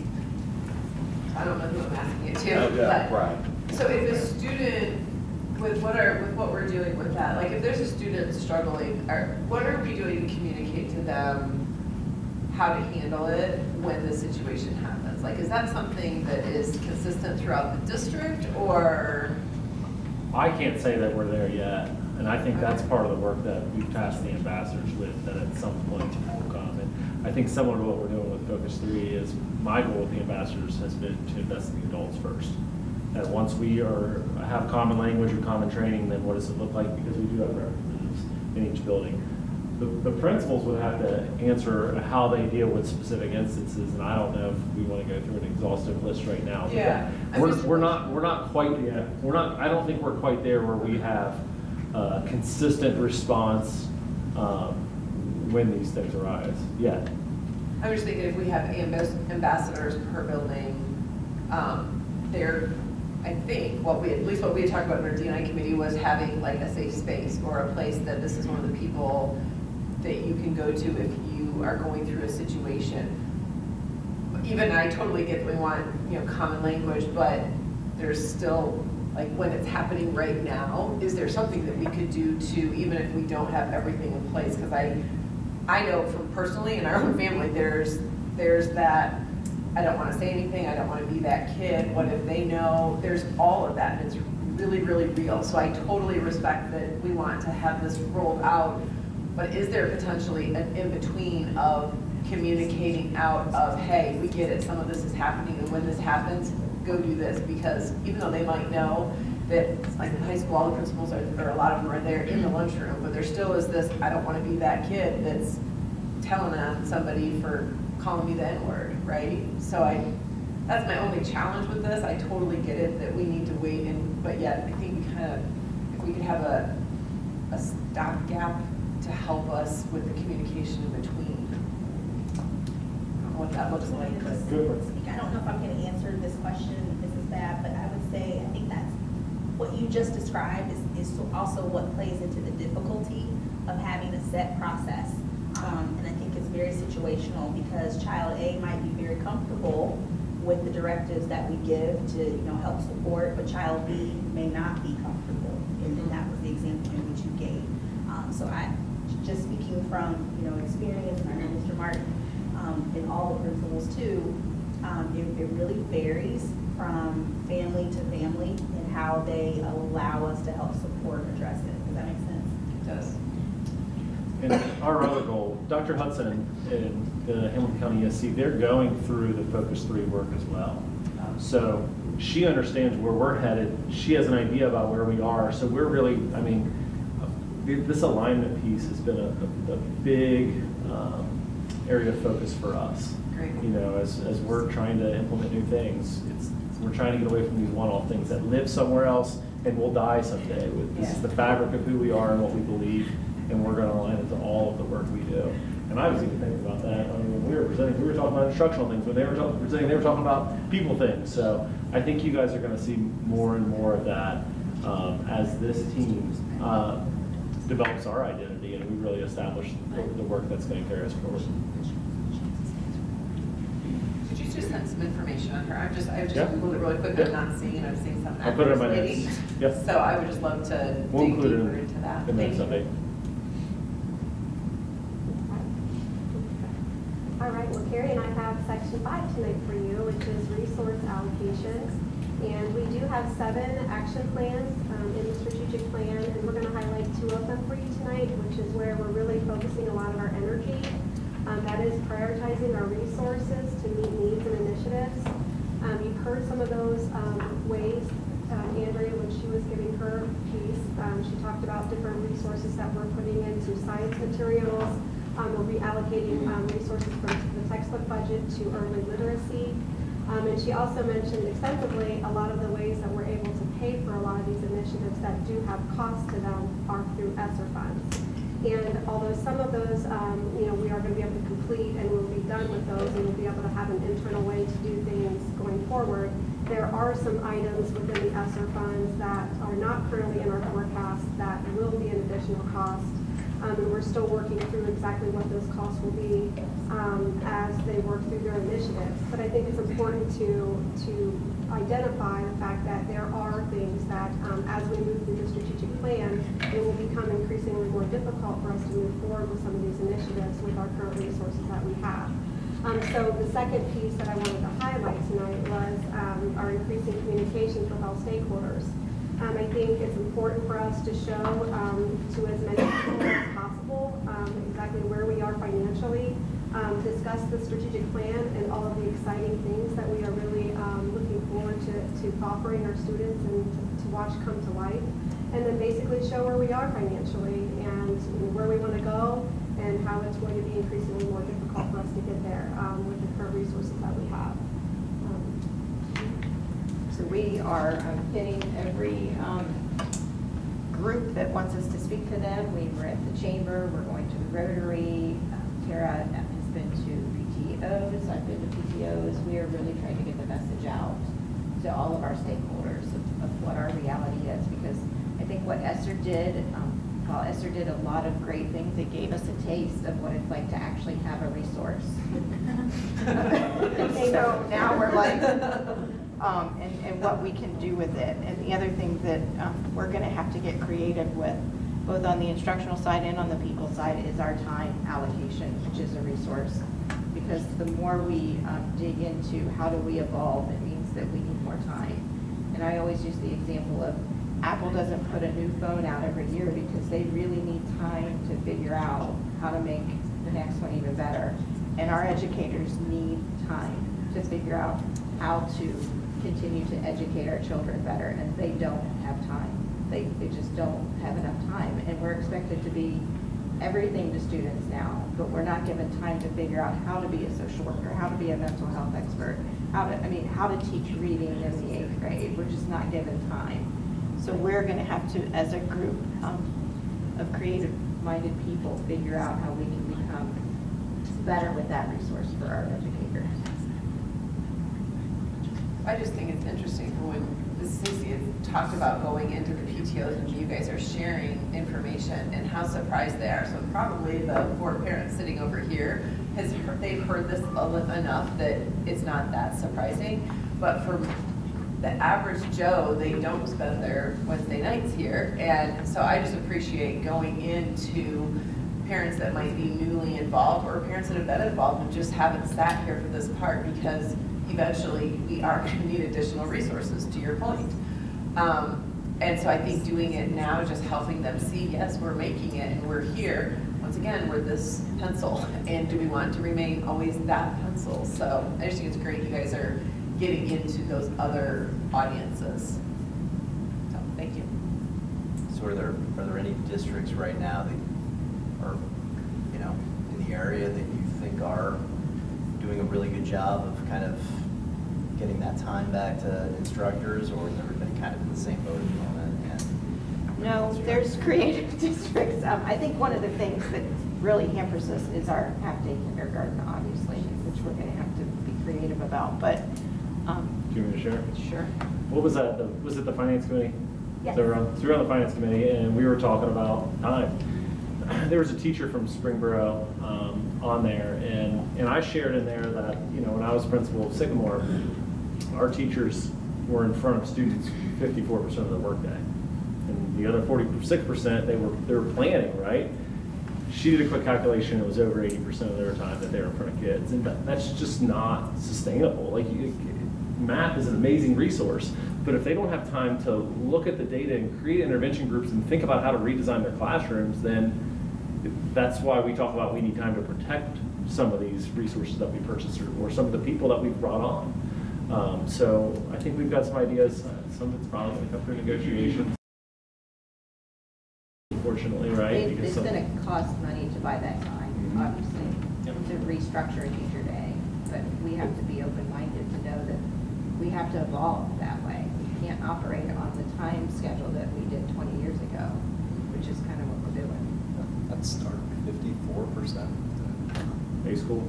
I don't know who I'm asking it to, Yeah, but, right. so if a student, with what we're doing with that, like if there's a student struggling, what are we doing to communicate to them how to handle it when the situation happens? Like, is that something that is consistent throughout the district, or? I can't say that we're there yet, and I think that's part of the work that we've tasked the ambassadors with, that at some point will come. And I think similar to what we're doing with Focus 3 is, my goal with the ambassadors has been to invest in the adults first. And once we have common language or common training, then what does it look like? Because we do have representatives in each building. The principals would have to answer how they deal with specific instances, and I don't know if we want to go through an exhaustive list right now. Yeah. We're not quite yet. I don't think we're quite there where we have consistent response when these things arise yet. I'm just thinking if we have ambassadors per building, I think at least what we had talked about in our D&I committee was having like a safe space or a place that this is one of the people that you can go to if you are going through a situation. Even I totally get that we want, common language, but there's still, like, when it's happening right now, is there something that we could do to, even if we don't have everything in place? Because I know from personally in our own family, there's that, I don't want to say anything, I don't want to be that kid, what if they know? There's all of that, and it's really, really real. So I totally respect that we want to have this rolled out, but is there potentially an in-between of communicating out of, hey, we get it, some of this is happening, and when this happens, go do this? Because even though they might know that, like in high school, all the principals or a lot of them are there in the lunchroom, but there still is this, I don't want to be that kid that's telling on somebody for calling me the N-word, right? So that's my only challenge with this. I totally get it that we need to wait, but yet I think if we could have a stopgap to help us with the communication in between. I don't know what that looks like. I don't know if I'm going to answer this question, Mrs. Babb, but I would say I think that's what you just described is also what plays into the difficulty of having a set process. And I think it's very situational because child A might be very comfortable with the directives that we give to help support, but child B may not be comfortable. And that was the example in which you gave. So I just speaking from experience, and I know Mr. Martin and all the principals too, it really varies from family to family and how they allow us to help support and address it. Does that make sense? It does. And our other goal, Dr. Hudson and the Hamilton County ESC, they're going through the Focus 3 work as well. So she understands where we're headed. She has an idea about where we are. So we're really, this alignment piece has been a big area of focus for us. Great. As we're trying to implement new things, we're trying to get away from these one-off things that live somewhere else and will die someday. This is the fabric of who we are and what we believe, and we're going to align it to all of the work we do. And I was even thinking about that. When we were presenting, we were talking about instructional things. When they were presenting, they were talking about people things. So I think you guys are going to see more and more of that as this team develops our identity and we really establish the work that's going to carry us forward. Could you just send some information on her? I've just Yeah. Googled it really quick. Yeah. I'm not seeing it. I'm seeing some I'll put it in my lady. notes. Yep. So I would just love to We'll dig include it deeper into that. in the next Thank you. update. All right, well, Carrie and I have section 5 tonight for you, which is resource allocations. And we do have 7 action plans in the strategic plan, and we're going to highlight 2 of them for you tonight, which is where we're really focusing a lot of our energy. That is prioritizing our resources to meet needs and initiatives. You've heard some of those ways, Andrea, when she was giving her piece, she talked about different resources that we're putting into science materials. We're reallocating resources from the textbook budget to early literacy. And she also mentioned extensively a lot of the ways that we're able to pay for a lot of these initiatives that do have cost to them are through ESSER funds. And although some of those, we are going to be able to complete and we'll be done with those and we'll be able to have an internal way to do things going forward, there are some items within the ESSER funds that are not currently in our forecast that will be an additional cost. And we're still working through exactly what those costs will be as they work through their initiatives. But I think it's important to identify the fact that there are things that as we move through the strategic plan, it will become increasingly more difficult for us to move forward with some of these initiatives with our current resources that we have. So the second piece that I wanted to highlight tonight was our increasing communications with all stakeholders. I think it's important for us to show to as many people as possible exactly where we are financially, discuss the strategic plan and all of the exciting things that we are really looking forward to offering our students and to watch come to life, and then basically show where we are financially and where we want to go and how it's going to be increasingly more difficult for us to get there with the current resources that we have. So we are hitting every group that wants us to speak to them. We were at the chamber, we're going to the Rotary. Tara has been to PTOs, I've been to PTOs. We are really trying to get the message out to all of our stakeholders of what our reality is, because I think what ESSER did, while ESSER did a lot of great things, it gave us a taste of what it's like to actually have a resource. So now we're like, and what we can do with it. And the other thing that we're going to have to get creative with, both on the instructional side and on the people side, is our time allocation, which is a resource. Because the more we dig into how do we evolve, it means that we need more time. And I always use the example of Apple doesn't put a new phone out every year because they really need time to figure out how to make the next one even better. And our educators need time to figure out how to continue to educate our children better, and they don't have time. They just don't have enough time. And we're expected to be everything to students now, but we're not given time to figure out how to be a social worker, how to be a mental health expert, how to teach reading in the 8th grade. We're just not given time. So we're going to have to, as a group of creative-minded people, figure out how we can become better with that resource for our educators. I just think it's interesting when Ms. Stacey had talked about going into the PTOs and you guys are sharing information and how surprised they are. So probably the 4 parents sitting over here, they've heard this enough that it's not that surprising. But for the average Joe, they don't spend their Wednesday nights here. And so I just appreciate going into parents that might be newly involved or parents that have been involved and just haven't sat here for this part, because eventually we are going to need additional resources, to your point. And so I think doing it now, just helping them see, yes, we're making it and we're here. Once again, we're this pencil, and do we want to remain always that pencil? So I just think it's great you guys are getting into those other audiences. So thank you. So are there any districts right now that are, in the area that you think are doing a really good job of kind of getting that time back to instructors, or has everybody kind of in the same boat at the moment? And No, there's creative districts. I think one of the things that really hampers us is our half-day kindergarten, obviously, which we're going to have to be creative about. But do you want me to share? Sure. What was that? Was it the finance committee? Yes. So we're on the finance committee, and we were talking about time. There was a teacher from Springboro on there, and I shared in there that, when I was principal of Sycamore, our teachers were in front of students 54% of the workday. And the other 46%, they were planning, right? She did a quick calculation, it was over 80% of their time that they were in front of kids. And that's just not sustainable. Like, math is an amazing resource, but if they don't have time to look at the data and create intervention groups and think about how to redesign their classrooms, then that's why we talk about we need time to protect some of these resources that we purchased or some of the people that we've brought on. So I think we've got some ideas. Some of it's probably going to come through negotiations. Unfortunately, right? Because It's some- going to cost money to buy that time, obviously, to restructure a teacher day. But we have to be open-minded to know that we have to evolve that way. We can't operate on the time schedule that we did 20 years ago, which is kind of what we're doing. Let's start 54%. A school.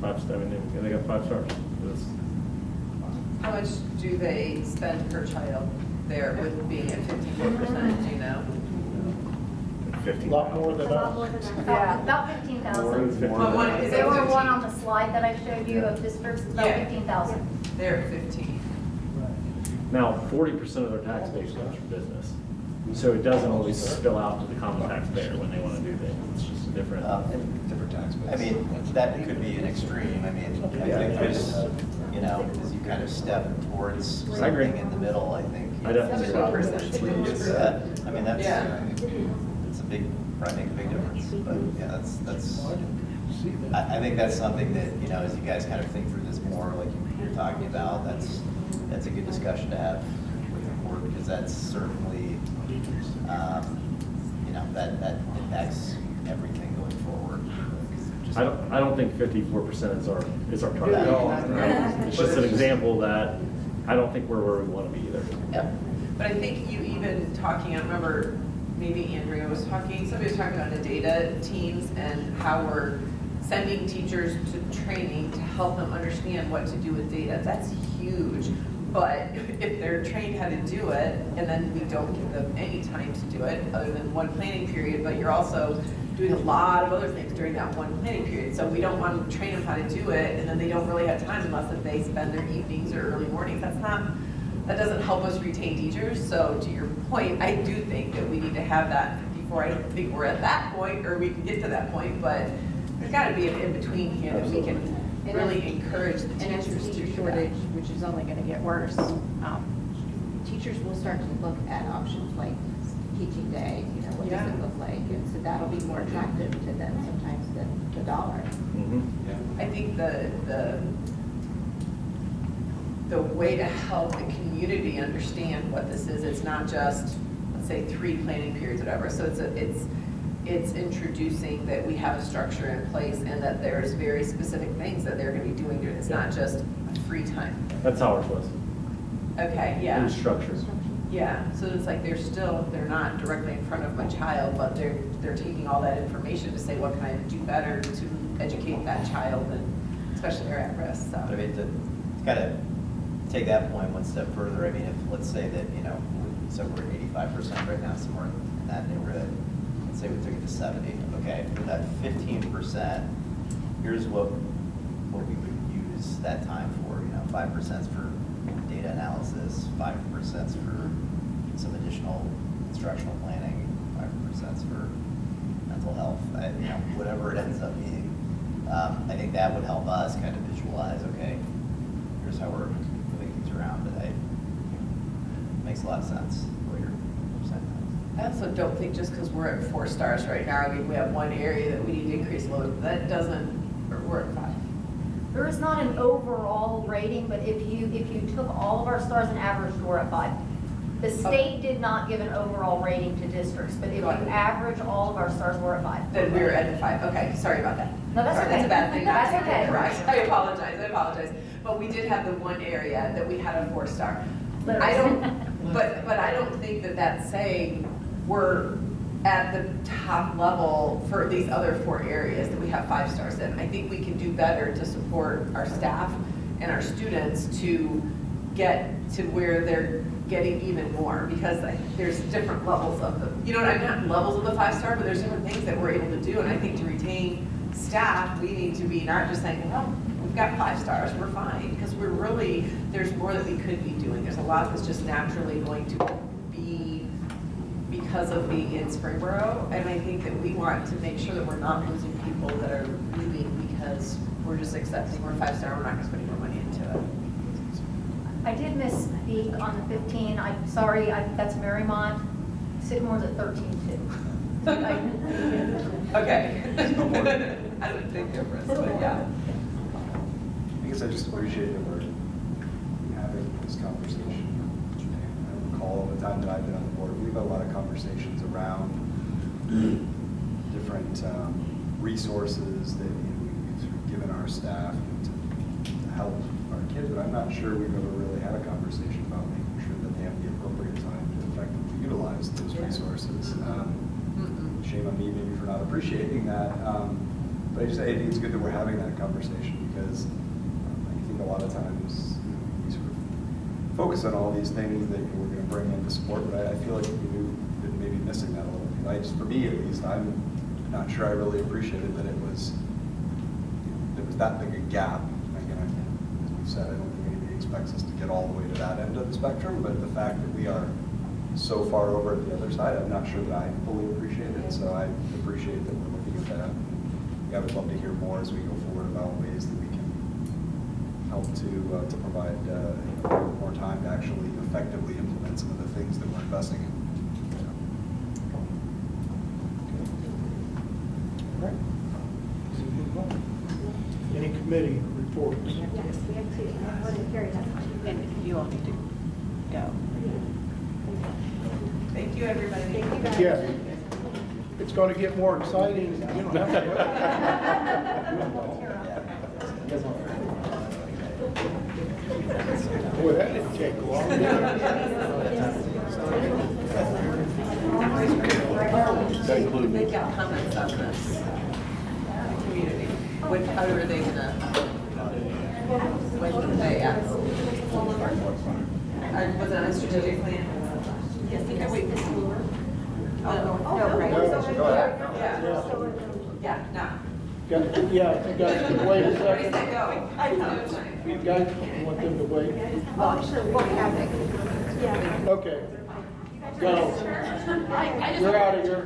5 stars. I mean, they got 5 stars. That's- How much do they spend per child there with being at 54%, do you know? 15. A lot more than A lot us. more than that. Yeah, about More 15,000. than 15. Well, what is There it, were 15? one on the slide that I showed you of districts, about Yeah. 15,000. They're at 15. Now, 40% of their tax base comes from business. So it doesn't always spill out to the common taxpayer when they want to do things. It's just a different. Different tax base. I mean, that could be an extreme. I mean, I think there's, you know, as you kind of step towards I agree. something in the middle, I think. I definitely agree. 50%. I mean, that's, Yeah. it's a big, probably make a big difference. But yeah, that's, I think that's something that, you know, as you guys kind of think through this more, like you're talking about, that's a good discussion to have with the board, because that's certainly, you know, that impacts everything going forward. Just- I don't think 54% is our target. No. Right? It's just an example that I don't think we're where we want to be either. Yep. But I think you even talking, I remember maybe Andrea was talking, somebody was talking about the data teams and how we're sending teachers to training to help them understand what to do with data. That's huge. But if they're trained how to do it, and then we don't give them any time to do it other than one planning period, but you're also doing a lot of other things during that one planning period. So we don't want to train them how to do it, and then they don't really have time unless if they spend their evenings or early mornings. That doesn't help us retain teachers. So to your point, I do think that we need to have that before. I don't think we're at that point, or we can get to that point, but there's got to be an in-between here that we can really encourage the And as teachers the to teacher do that. shortage, which is only going to get worse, teachers will start to look at options like teaching day, you know, what does Yeah. it look like? And so that'll be more attractive to them sometimes than the dollar. I think the way to help the community understand what this is, it's not just, let's say, 3 planning periods, whatever. So it's introducing that we have a structure in place and that there's very specific things that they're going to be doing during. It's not just free time. That's how ours was. Okay, It yeah. was structured. Yeah, so it's like they're not directly in front of my child, but they're taking all that information to say, what can I do better to educate that child, and especially they're at risk, so. But I mean, to kind of take that point one step further, I mean, if, let's say that, you know, so we're at 85% right now, somewhere in that neighborhood, let's say we took it to 70, okay, for that 15%, here's what we would use that time for, you know, 5% for data analysis, 5% for some additional instructional planning, 5% for mental health, you know, whatever it ends up being. I think that would help us kind of visualize, okay, here's how we're moving things around today. Makes a lot of sense what you're saying. I also don't think just because we're at 4 stars right now, I mean, we have one area that we need to increase load, that doesn't, or we're at 5. There is not an overall rating, but if you took all of our stars and averaged, we're at 5. The state did not give an overall rating to districts, but if you average all of our stars, we're at 5. Then we're at the 5, okay, sorry about that. No, that's Sorry, okay. That's a bad thing. not That's to okay. correct. I apologize. But we did have the one area that we had a 4-star. I don't, but I don't think that that's saying we're at the top level for these other 4 areas that we have 5 stars in. I think we can do better to support our staff and our students to get to where they're getting even more, because there's different levels of them. You know what I mean? Not levels of the 5-star, but there's different things that we're able to do. And I think to retain staff, we need to be not just saying, well, we've got 5 stars, we're fine, because we're really, there's more that we could be doing. There's a lot that's just naturally going to be because of being in Springboro, and I think that we want to make sure that we're not losing people that are leaving because we're just accepting we're 5-star, we're not going to put any more money into it. I did misspeak on the 15. I'm sorry, that's Marymount. Sycamore's at 13 too. Okay. I didn't think difference, but yeah. I guess I just appreciate that we're having this conversation. I recall the time that I've been on the board, we've had a lot of conversations around different resources that we've sort of given our staff to help our kids, but I'm not sure we've ever really had a conversation about making sure that they have the appropriate time to effectively utilize those resources. Shame on me maybe for not appreciating that. But I think it's good that we're having that conversation because I think a lot of times we sort of focus on all these things that we're going to bring in to support, but I feel like we've been maybe missing that a little bit. For me at least, I'm not sure I really appreciated that it was that big a gap. Again, as we've said, I don't think anybody expects us to get all the way to that end of the spectrum, but the fact that we are so far over at the other side, I'm not sure that I fully appreciate it. So I appreciate that we're looking at that. Yeah, I would love to hear more as we go forward about ways that we can help to provide more time to actually effectively implement some of the things that we're investing in. All right. Any committee reports? Yes, we have two. I have one and Carrie has one. And you all need to go. Thank you, everybody. Thank you, guys. Yeah. It's going to get more exciting. You don't have to. Boy, that didn't take long. That include me. They've got comments on this. Community. How are they gonna? When can they ask? Was it on a strategic plan? Yes, I wait this over. No, right. Yeah, no. Yeah, you guys can wait a Where is second. that going? I know. You guys want them to wait? Well, actually, we'll have it. Yeah. Okay. Go. You're out of here.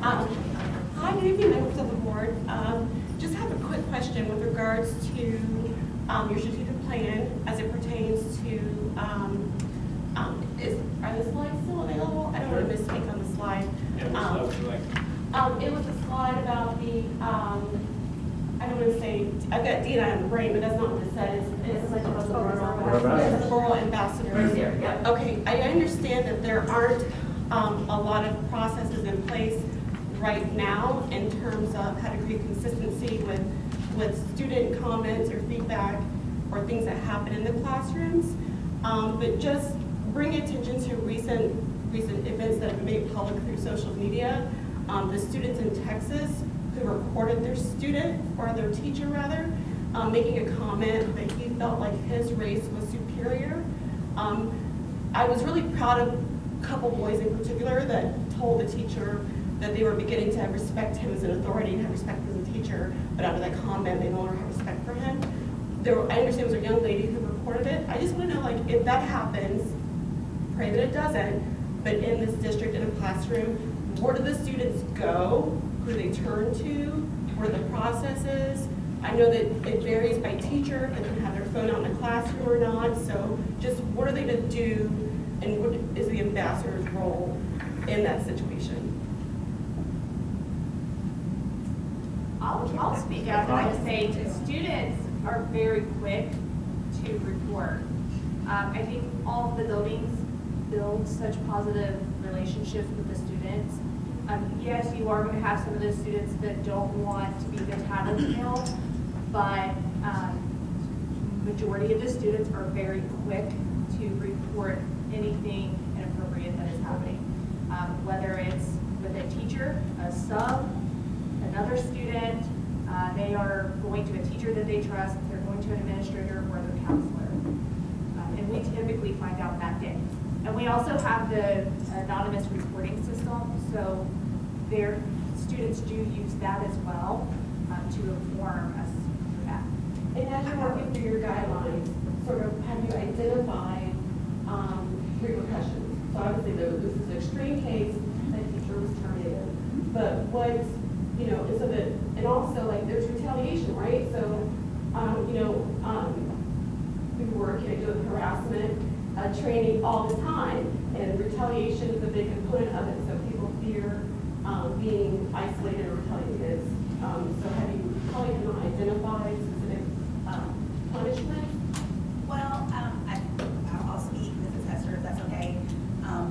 Hi, good evening, members of the board. Just have a quick question with regards to your strategic plan as it pertains to, are the slides still available? I don't want to misspeak on the slide. It was a slide about the, I don't want to say, I've got D&I on the brain, but that's not what it says. It's like the Borough Ambassadors. Yeah. Okay, I understand that there aren't a lot of processes in place right now in terms of how to create consistency with student comments or feedback or things that happen in the classrooms. But just bring attention to recent events that have been made public through social media. The students in Texas who reported their student, or their teacher rather, making a comment that he felt like his race was superior. I was really proud of a couple boys in particular that told the teacher that they were beginning to respect him as an authority and have respect for his teacher, but after that comment, they no longer have respect for him. I understand it was a young lady who reported it. I just want to know, like, if that happens, pray that it doesn't, but in this district, in a classroom, where do the students go? Who do they turn to? What are the processes? I know that it varies by teacher, if they can have their phone out in the classroom or not, so just what are they to do, and what is the ambassador's role in that situation? I'll speak out and I just say students are very quick to report. I think all of the buildings build such positive relationships with the students. Yes, you are going to have some of those students that don't want to be the tattletale, but majority of the students are very quick to report anything inappropriate that is happening. Whether it's with a teacher, a sub, another student, they are going to a teacher that they trust, they're going to an administrator or their counselor. And we typically find out that day. And we also have the anonymous reporting system, so their students do use that as well to inform us for that. And as you're working through your guidelines, sort of have you identified repercussions? So obviously this is an extreme case, that teacher was terminated, but what's, so that, and also like there's retaliation, right? So, through work, do with harassment, training all the time, and retaliation is a big component of it, so people fear being isolated or retaliated. So have you probably not identified specific punishments? Well, I'll speak, Mrs. Hester, if that's okay.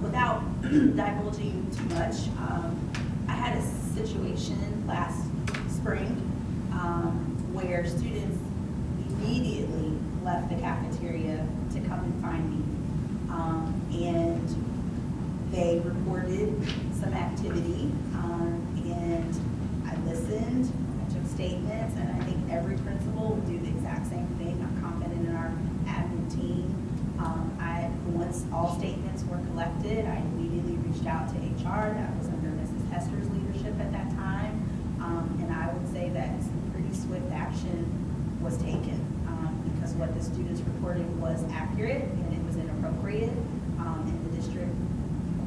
Without divulging too much, I had a situation last spring where students immediately left the cafeteria to come and find me. And they reported some activity, and I listened, I took statements, and I think every principal would do the exact same thing. I'm confident in our admin team. Once all statements were collected, I immediately reached out to HR. That was under Mrs. Hester's leadership at that time. And I would say that some pretty swift action was taken because what the students reported was accurate and it was inappropriate. And the district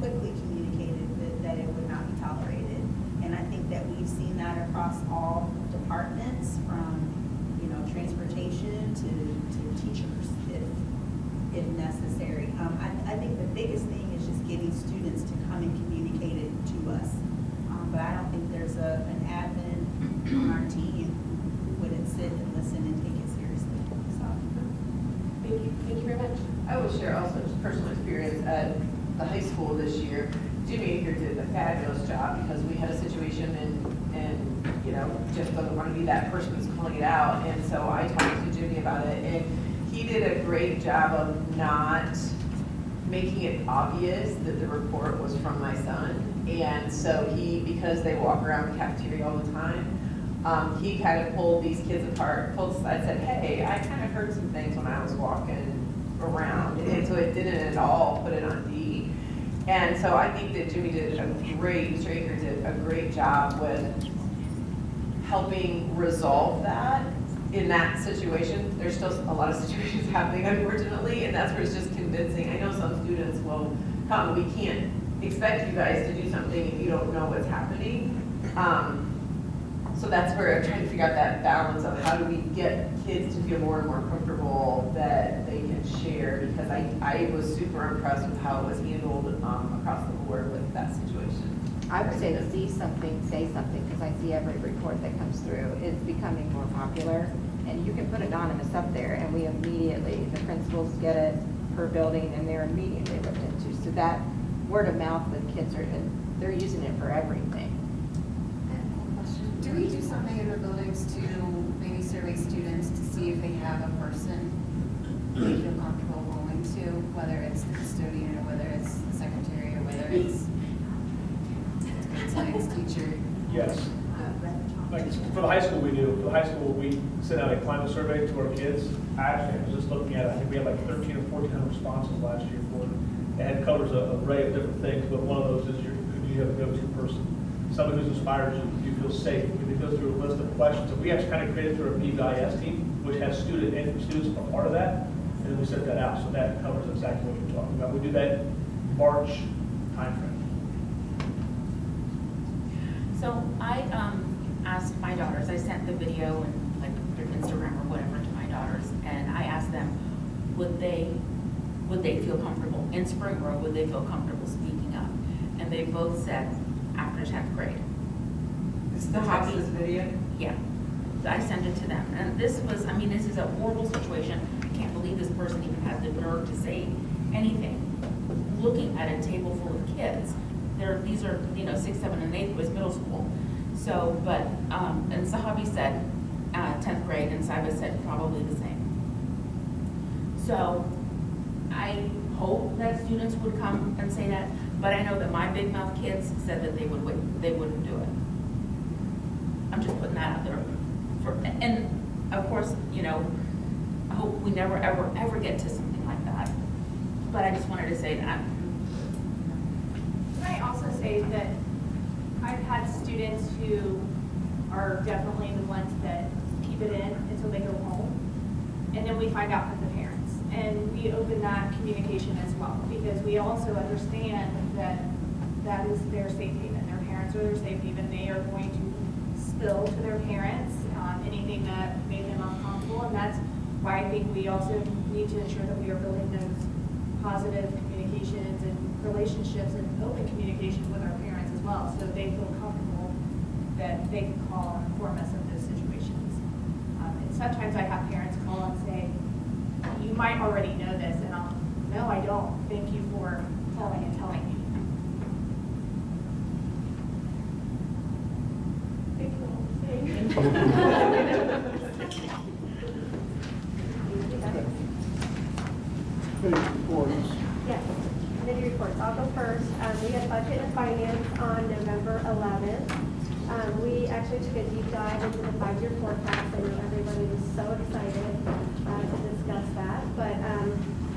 quickly communicated that it would not be tolerated. And I think that we've seen that across all departments, from transportation to teachers, if necessary. I think the biggest thing is just getting students to come and communicate it to us. But I don't think there's an admin on our team who wouldn't sit and listen and take it seriously. So, Thank you very much. I will share also just personal experience at the high school this year. Jimmy here did a fabulous job because we had a situation and just doesn't want to be that person who's calling it out. And so I talked to Jimmy about it, and he did a great job of not making it obvious that the report was from my son. And so because they walk around the cafeteria all the time, he kind of pulled these kids apart, I said, hey, I kind of heard some things when I was walking around. And so it didn't at all put it on D. And so I think that Jimmy did Mr. Aker did a great job with helping resolve that in that situation. There's still a lot of situations happening, unfortunately, and that's where it's just convincing. I know some students will come, we can't expect you guys to do something if you don't know what's happening. So that's where I'm trying to figure out that balance of how do we get kids to feel more and more comfortable that they can share, because I was super impressed with how it was handled across the board with that situation. I would say to see something, say something, because I see every report that comes through. It's becoming more popular, and you can put anonymous up there, and we immediately, the principals get it per building, and they're immediately looked into. So that word of mouth with kids they're using it for everything. Do we do something in the buildings to maybe survey students to see if they have a person they feel comfortable going to, whether it's the custodian or whether it's the secretary or whether it's a science teacher? Yes. Like for the high school we do. For the high school we send out a climate survey to our kids. I was just looking at it. I think we had like 13 or 1,400 responses last year for it. And it covers an array of different things, but one of those is do you have a go-to person? Somebody who's inspired you, do you feel safe? We go through a list of questions. And we actually kind of created through our PBIS team, which has students are part of that. And then we sent that out, so that covers exactly what you're talking about. We do that March timeframe. So I asked my daughters, I sent the video and like their Instagram or whatever to my daughters, and I asked them, would they feel comfortable in Springboro? Would they feel comfortable speaking up? And they both said after 10th grade. This is the Hobbies video? Yeah. So I sent it to them, and this is a horrible situation. I can't believe this person even had the nerve to say anything. Looking at a table full of kids, these are 6th, 7th, and 8th was middle school. So, but and Sahabi said 10th grade, and Saiba said probably the same. So I hope that students would come and say that, but I know that my big mouth kids said that they wouldn't do it. I'm just putting that out there. And of course, I hope we never, ever get to something like that. But I just wanted to say that. Can I also say that I've had students who are definitely the ones that keep it in until they go home, and then we find out from the parents. And we open that communication as well, because we also understand that that is their safe haven. Their parents are their safe haven. They are going to spill to their parents anything that made them uncomfortable, and that's why I think we also need to ensure that we are building those positive communications and relationships and open communications with our parents as well, so they feel comfortable that they can call and inform us of those situations. And sometimes I have parents call and say, you might already know this, and I'll, no, I don't. Thank you for calling and telling me. Committee reports. Yes, committee reports. I'll go first. We had budget and finance on November 11th. We actually took a deep dive into the 5-year forecast. I know everybody was so excited to discuss that, but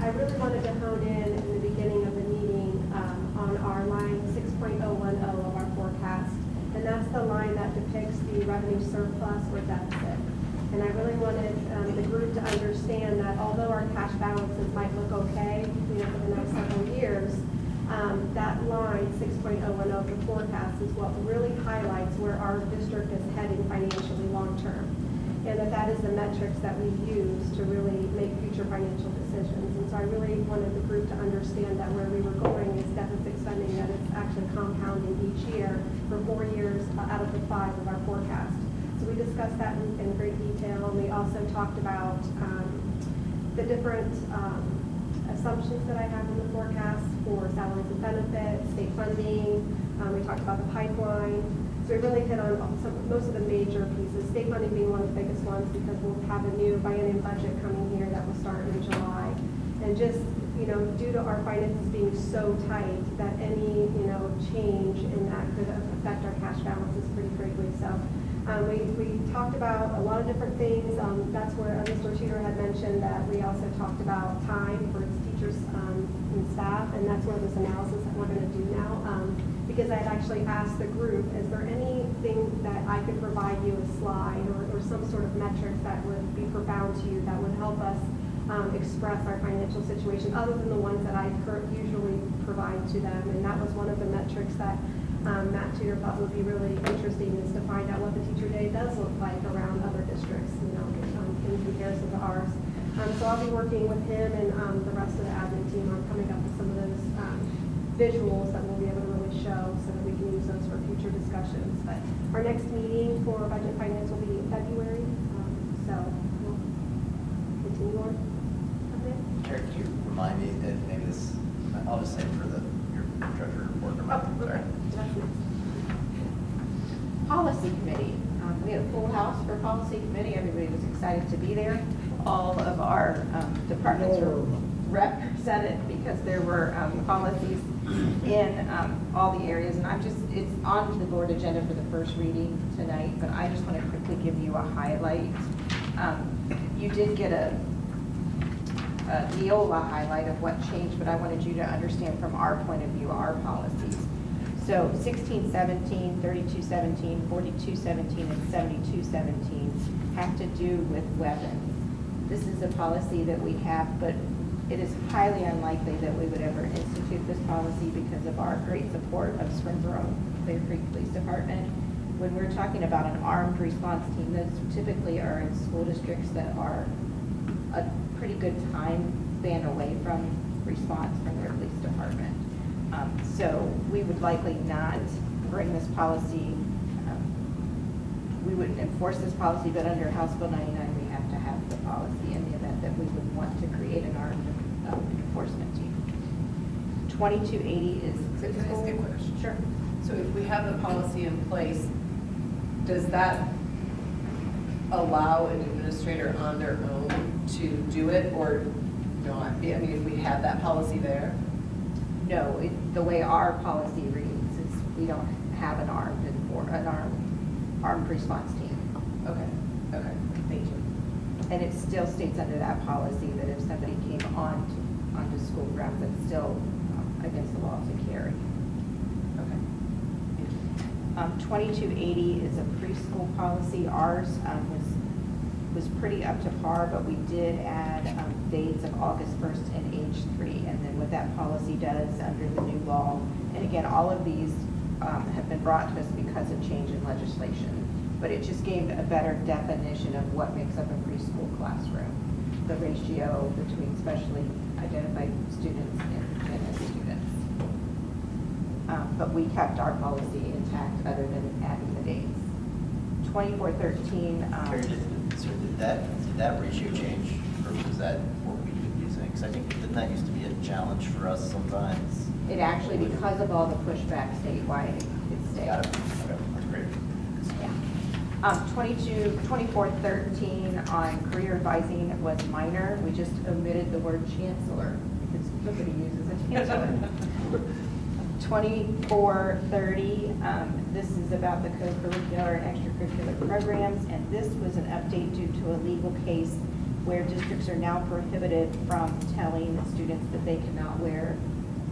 I really wanted to hone in the beginning of the meeting on our line 6.010 of our forecast, and that's the line that depicts the revenue surplus or deficit. And I really wanted the group to understand that although our cash balances might look okay, for the next several years, that line 6.010 of the forecast is what really highlights where our district is heading financially long-term. And that is the metrics that we use to really make future financial decisions. And so I really wanted the group to understand that where we were going is deficit spending, that it's actually compounding each year for 4 years out of the 5 of our forecast. So we discussed that in great detail, and we also talked about the different assumptions that I have in the forecast for salaries and benefits, state funding. We talked about the pipeline. So we really hit on most of the major pieces, state funding being one of the biggest ones because we'll have a new biennium budget coming here that will start in July. And just, due to our finances being so tight that any, change in that could affect our cash balances pretty greatly. So we talked about a lot of different things. That's where Mr. Tudor had mentioned that we also talked about time for teachers and staff, and that's where this analysis that we're going to do now. Because I had actually asked the group, is there anything that I could provide you a slide or some sort of metrics that would be profound to you that would help us express our financial situation other than the ones that I usually provide to them. And that was one of the metrics that Matt Tudor thought would be really interesting, is to find out what the teacher day does look like around other districts, in comparison to ours. So I'll be working with him and the rest of the admin team on coming up with some of those visuals that we'll be able to really show so that we can use those for future discussions. But our next meeting for budget finance will be in February, so we'll continue on. Okay. Eric, could you remind me, and maybe this, I'll just say for your treasurer report. Sorry. Policy committee. We had a full house for policy committee. Everybody was excited to be there. All of our departments were represented because there were policies in all the areas. And it's on the board agenda for the first reading tonight, but I just want to quickly give you a highlight. You did get a Neola highlight of what changed, but I wanted you to understand from our point of view, our policies. So 1617, 3217, 4217, and 7217 have to do with weapons. This is a policy that we have, but it is highly unlikely that we would ever institute this policy because of our great support of Springboro Clear Creek Police Department. When we're talking about an armed response team, those typically are in school districts that are a pretty good time span away from response from their police department. So we would likely not bring this policy. We wouldn't enforce this policy, but under House Bill 99, we have to have the policy in the event that we would want to create an armed enforcement team. 2280 is. So can I ask a question? Sure. So if we have the policy in place, does that allow an administrator on their own to do it or not? I mean, if we have that policy there? No, the way our policy reads is we don't have an armed response team. Okay, thank you. And it still states under that policy that if somebody came onto school grounds, it's still against the law to carry. Okay. 2280 is a preschool policy. Ours was pretty up to par, but we did add dates of August 1st and age 3. And then what that policy does under the new law, and again, all of these have been brought to us because of change in legislation, but it just gave a better definition of what makes up a preschool classroom. the ratio between specially identified students and general students. But we kept our policy intact other than adding the dates. 2413. Carrie, did that ratio change, or was that what we've been using? Because I think, didn't that used to be a challenge for us sometimes? It actually, because of all the pushback statewide, it stayed. Got it. Okay, that's great. Yeah. 2413 on career advising was minor. We just omitted the word chancellor because nobody uses a chancellor. 2430, this is about the co-curricular and extracurricular programs, and this was an update due to a legal case where districts are now prohibited from telling students that they cannot wear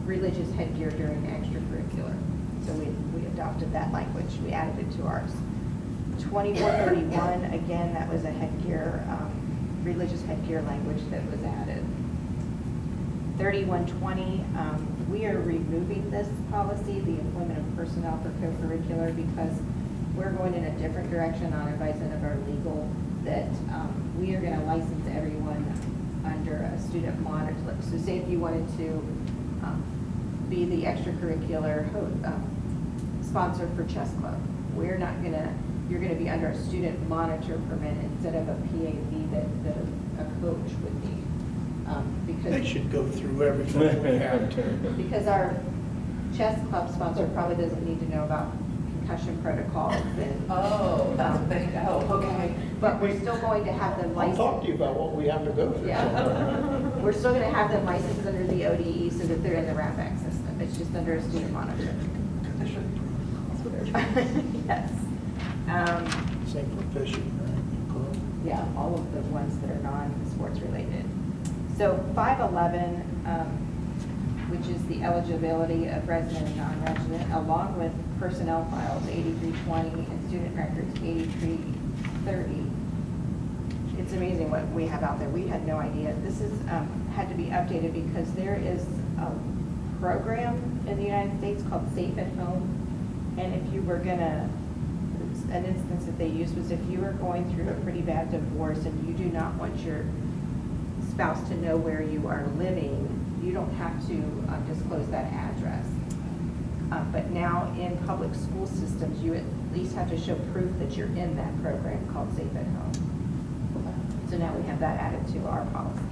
religious headgear during extracurricular. So we adopted that language. We added it to ours. 2431, again, that was a headgear, religious headgear language that was added. 3120, we are removing this policy, the employment of personnel for co-curricular, because we're going in a different direction on advisement of our legal, that we are going to license everyone under a student monitor. So say if you wanted to be the extracurricular sponsor for chess club, we're not going to, you're going to be under a student monitor permit instead of a PAV that a coach would be. Because They should go through everything we have to. because our chess club sponsor probably doesn't need to know about concussion protocols and. Oh, that's a big, oh, okay. But we're still going to have them I'll licensed. talk to you about what we have to go through. Yeah. We're still going to have them licensed under the ODE so that they're in the RAPAC system. It's just under a student monitor. Yes. Same for fishing, right? Yeah, all of the ones that are non-sports related. So 511, which is the eligibility of resident and non-resident, along with personnel files, 8320, and student records, 8330. It's amazing what we have out there. We had no idea. This is had to be updated because there is a program in the United States called Safe at Home. And if you were gonna, an instance that they used was if you were going through a pretty bad divorce and you do not want your spouse to know where you are living, you don't have to disclose that address. But now in public school systems, you at least have to show proof that you're in that program called Safe at Home. So now we have that added to our policy.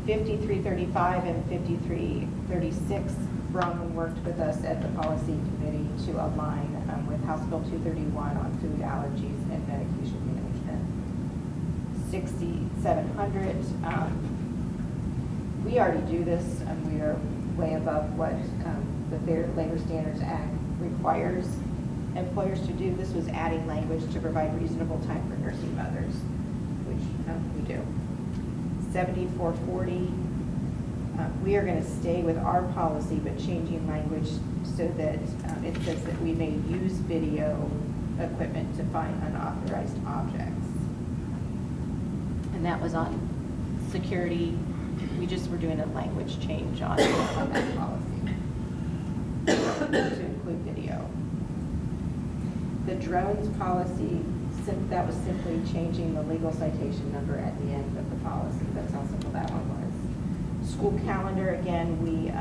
5335 and 5336, Bronwyn worked with us at the policy committee to align with House Bill 231 on food allergies and medication management. 6700, we already do this, and we are way above what the Fair Labor Standards Act requires employers to do. This was adding language to provide reasonable time for nursing mothers, which we do. 7440, we are going to stay with our policy, but changing language so that it says that we may use video equipment to find unauthorized objects. And that was on security. We just were doing a language change on that policy to include video. The drones policy, that was simply changing the legal citation number at the end of the policy. That's how simple that one was. School calendar, again, we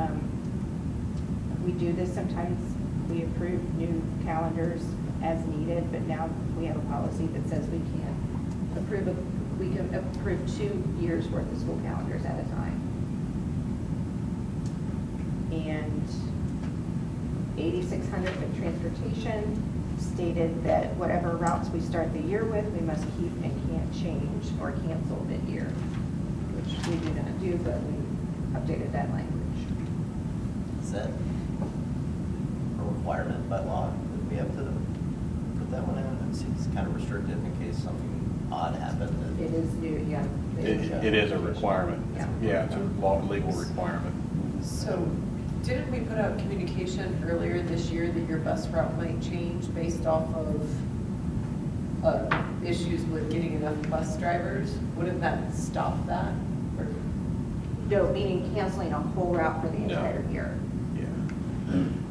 do this sometimes. We approve new calendars as needed, but now we have a policy that says we can approve 2 years worth of school calendars at a time. And 8600 for transportation stated that whatever routes we start the year with, we must keep and can't change or cancel mid-year, which we do not do, but we updated that language. Is that a requirement by law? That we have to put that one in? It seems kind of restrictive in case something odd happened. It is new, yeah. It is a requirement. Yeah. Yeah, it's a legal requirement. So, didn't we put out communication earlier this year that your bus route might change based off of issues with getting enough bus drivers? Wouldn't that stop that? Or- No, meaning canceling a whole route for the entire year.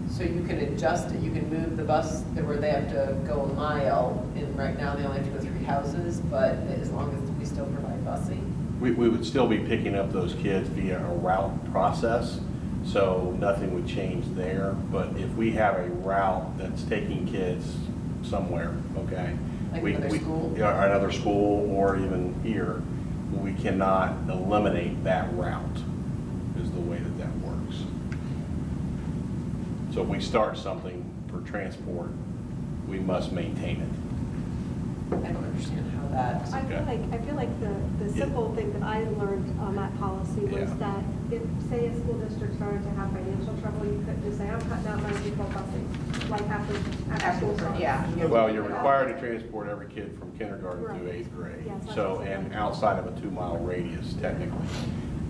So you can adjust it, you can move the bus where they have to go a mile, and right now they only have to go 3 houses, but as long as we still provide busing? We would still be picking up those kids via a route process, so nothing would change there. But if we have a route that's taking kids somewhere, okay? Like another school? Yeah, or another school, or even here, we cannot eliminate that route, is the way that that works. So if we start something for transport, we must maintain it. I don't understand how that. I feel like the simple thing that I learned on that policy was Yeah. that if, say, a school district started to have financial trouble, you couldn't just say, I'm cutting out my default busing, like after school starts. Yeah. Well, you're required to transport every kid from kindergarten through 8th grade. Yes, that's So, what I'm and saying. outside of a 2-mile radius technically.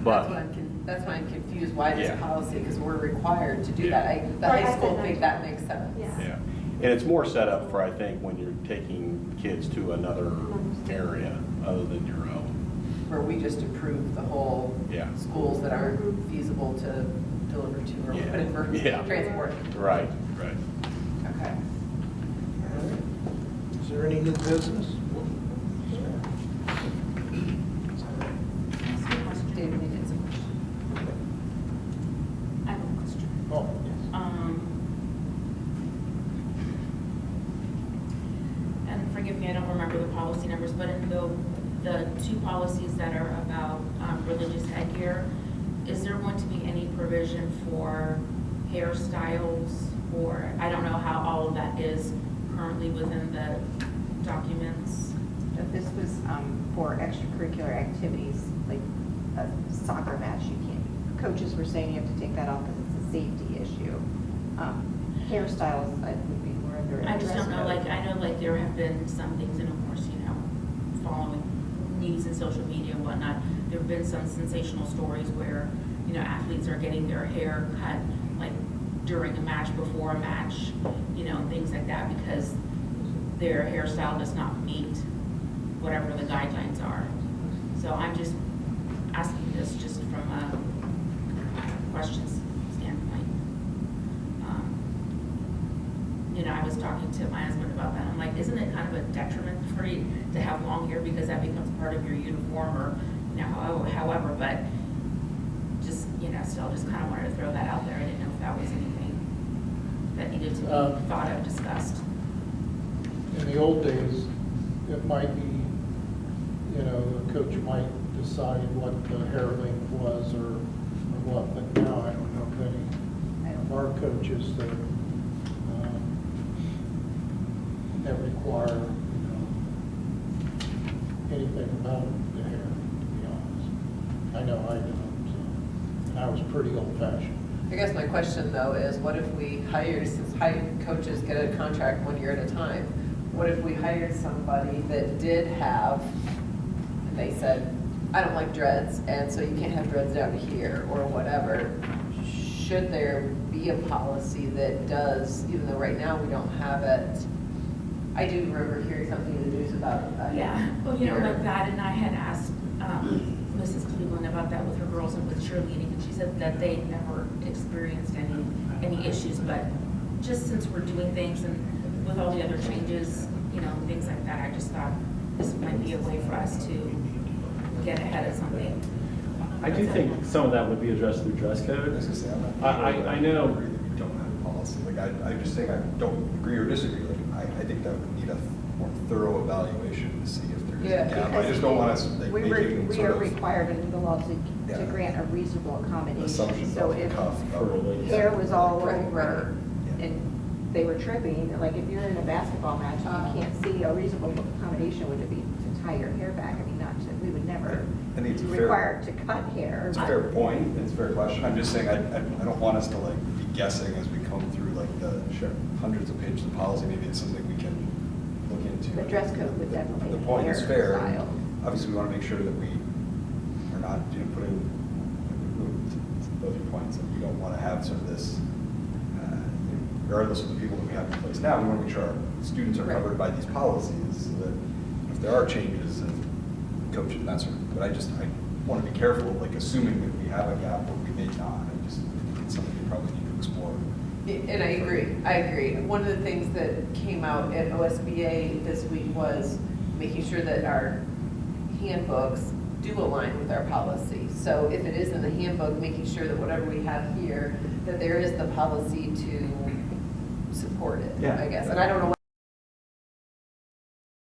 That's But, that's why I'm confused, why this Yeah. policy, because we're required to do Yeah. that. The Right, high I school said think that. that makes sense. Yeah. yeah. And it's more set up for, I think, when you're taking kids to another area other than your own. Where we just approve the whole Yeah. schools that aren't feasible to deliver to or Yeah. put in for Yeah. transport. Right, right. Okay. Is there any new business? David, you did some. I have a question. Oh, yes. And forgive me, I don't remember the policy numbers, but in the 2 policies that are about religious headgear, is there going to be any provision for hairstyles? Or, I don't know how all of that is currently within the documents. This was for extracurricular activities, like a soccer match, you can't, coaches were saying you have to take that off because it's a safety issue. Hairstyles, I would be more under a I just dress don't know, code. like, I know like there have been some things, and of course, following news and social media and whatnot, there have been some sensational stories where, athletes are getting their hair cut like during a match, before a match, and things like that because their hairstyle does not meet whatever the guidelines are. So I'm just asking this just from a questions standpoint. I was talking to my husband about that. I'm like, isn't it kind of a detriment for you to have long hair because that becomes part of your uniform or, however, but just, still just kind of wanted to throw that out there. I didn't know if that was anything that needed to be thought of, discussed. In the old days, it might be, the coach might decide what the hair length was or what, but now I don't know of any of our coaches that require, anything about the hair, to be honest. I know I don't, so, and I was pretty old fashioned. I guess my question though is, what if we hired, since coaches get a contract 1 year at a time, what if we hired somebody that did have, and they said, I don't like dreads, and so you can't have dreads down here or whatever. Should there be a policy that does, even though right now we don't have it? I do remember hearing something in the news about. Well, like that, and I had asked Mrs. Cleveland about that with her girls and with cheerleading, and she said that they'd never experienced any issues, but just since we're doing things and with all the other changes, things like that, I just thought this might be a way for us to get ahead of something. I do think some of that would be addressed through dress code. I know. We don't have a policy. Like, I'm just saying I don't agree or disagree. Like, I think that would need a more thorough evaluation to see if there is a gap. I just don't want us like, We making are sort of required under the law to Yeah. grant a reasonable accommodation. assumptions So off the if cuff. hair was all Right, over Yeah. and they were tripping, like if you're in a basketball match, and you can't see, a reasonable accommodation would be to tie your hair back. I mean, not to, we would never I think it's be a fair- required to cut hair. It's a fair point, it's a fair question. I'm just saying, I don't want us to like be guessing as we come through like the hundreds of pages of policy. Maybe it's something we can look into. The dress code would definitely. The point is fair. hairstyle. Obviously, we want to make sure that we are not, putting, to both your points, that we don't want to have sort of this, regardless of the people that we have in place now, we want to make sure our students are covered by these policies, so that if there are changes and coaches and that sort of, but I want to be careful, like assuming that we have a gap or we may not. I just think it's something we probably need to explore. And I agree. One of the things that came out at OSBA this week was making sure that our handbooks do align with our policy. So if it is in the handbook, making sure that whatever we have here, that there is the policy to support it, Yeah. I guess. And I don't know what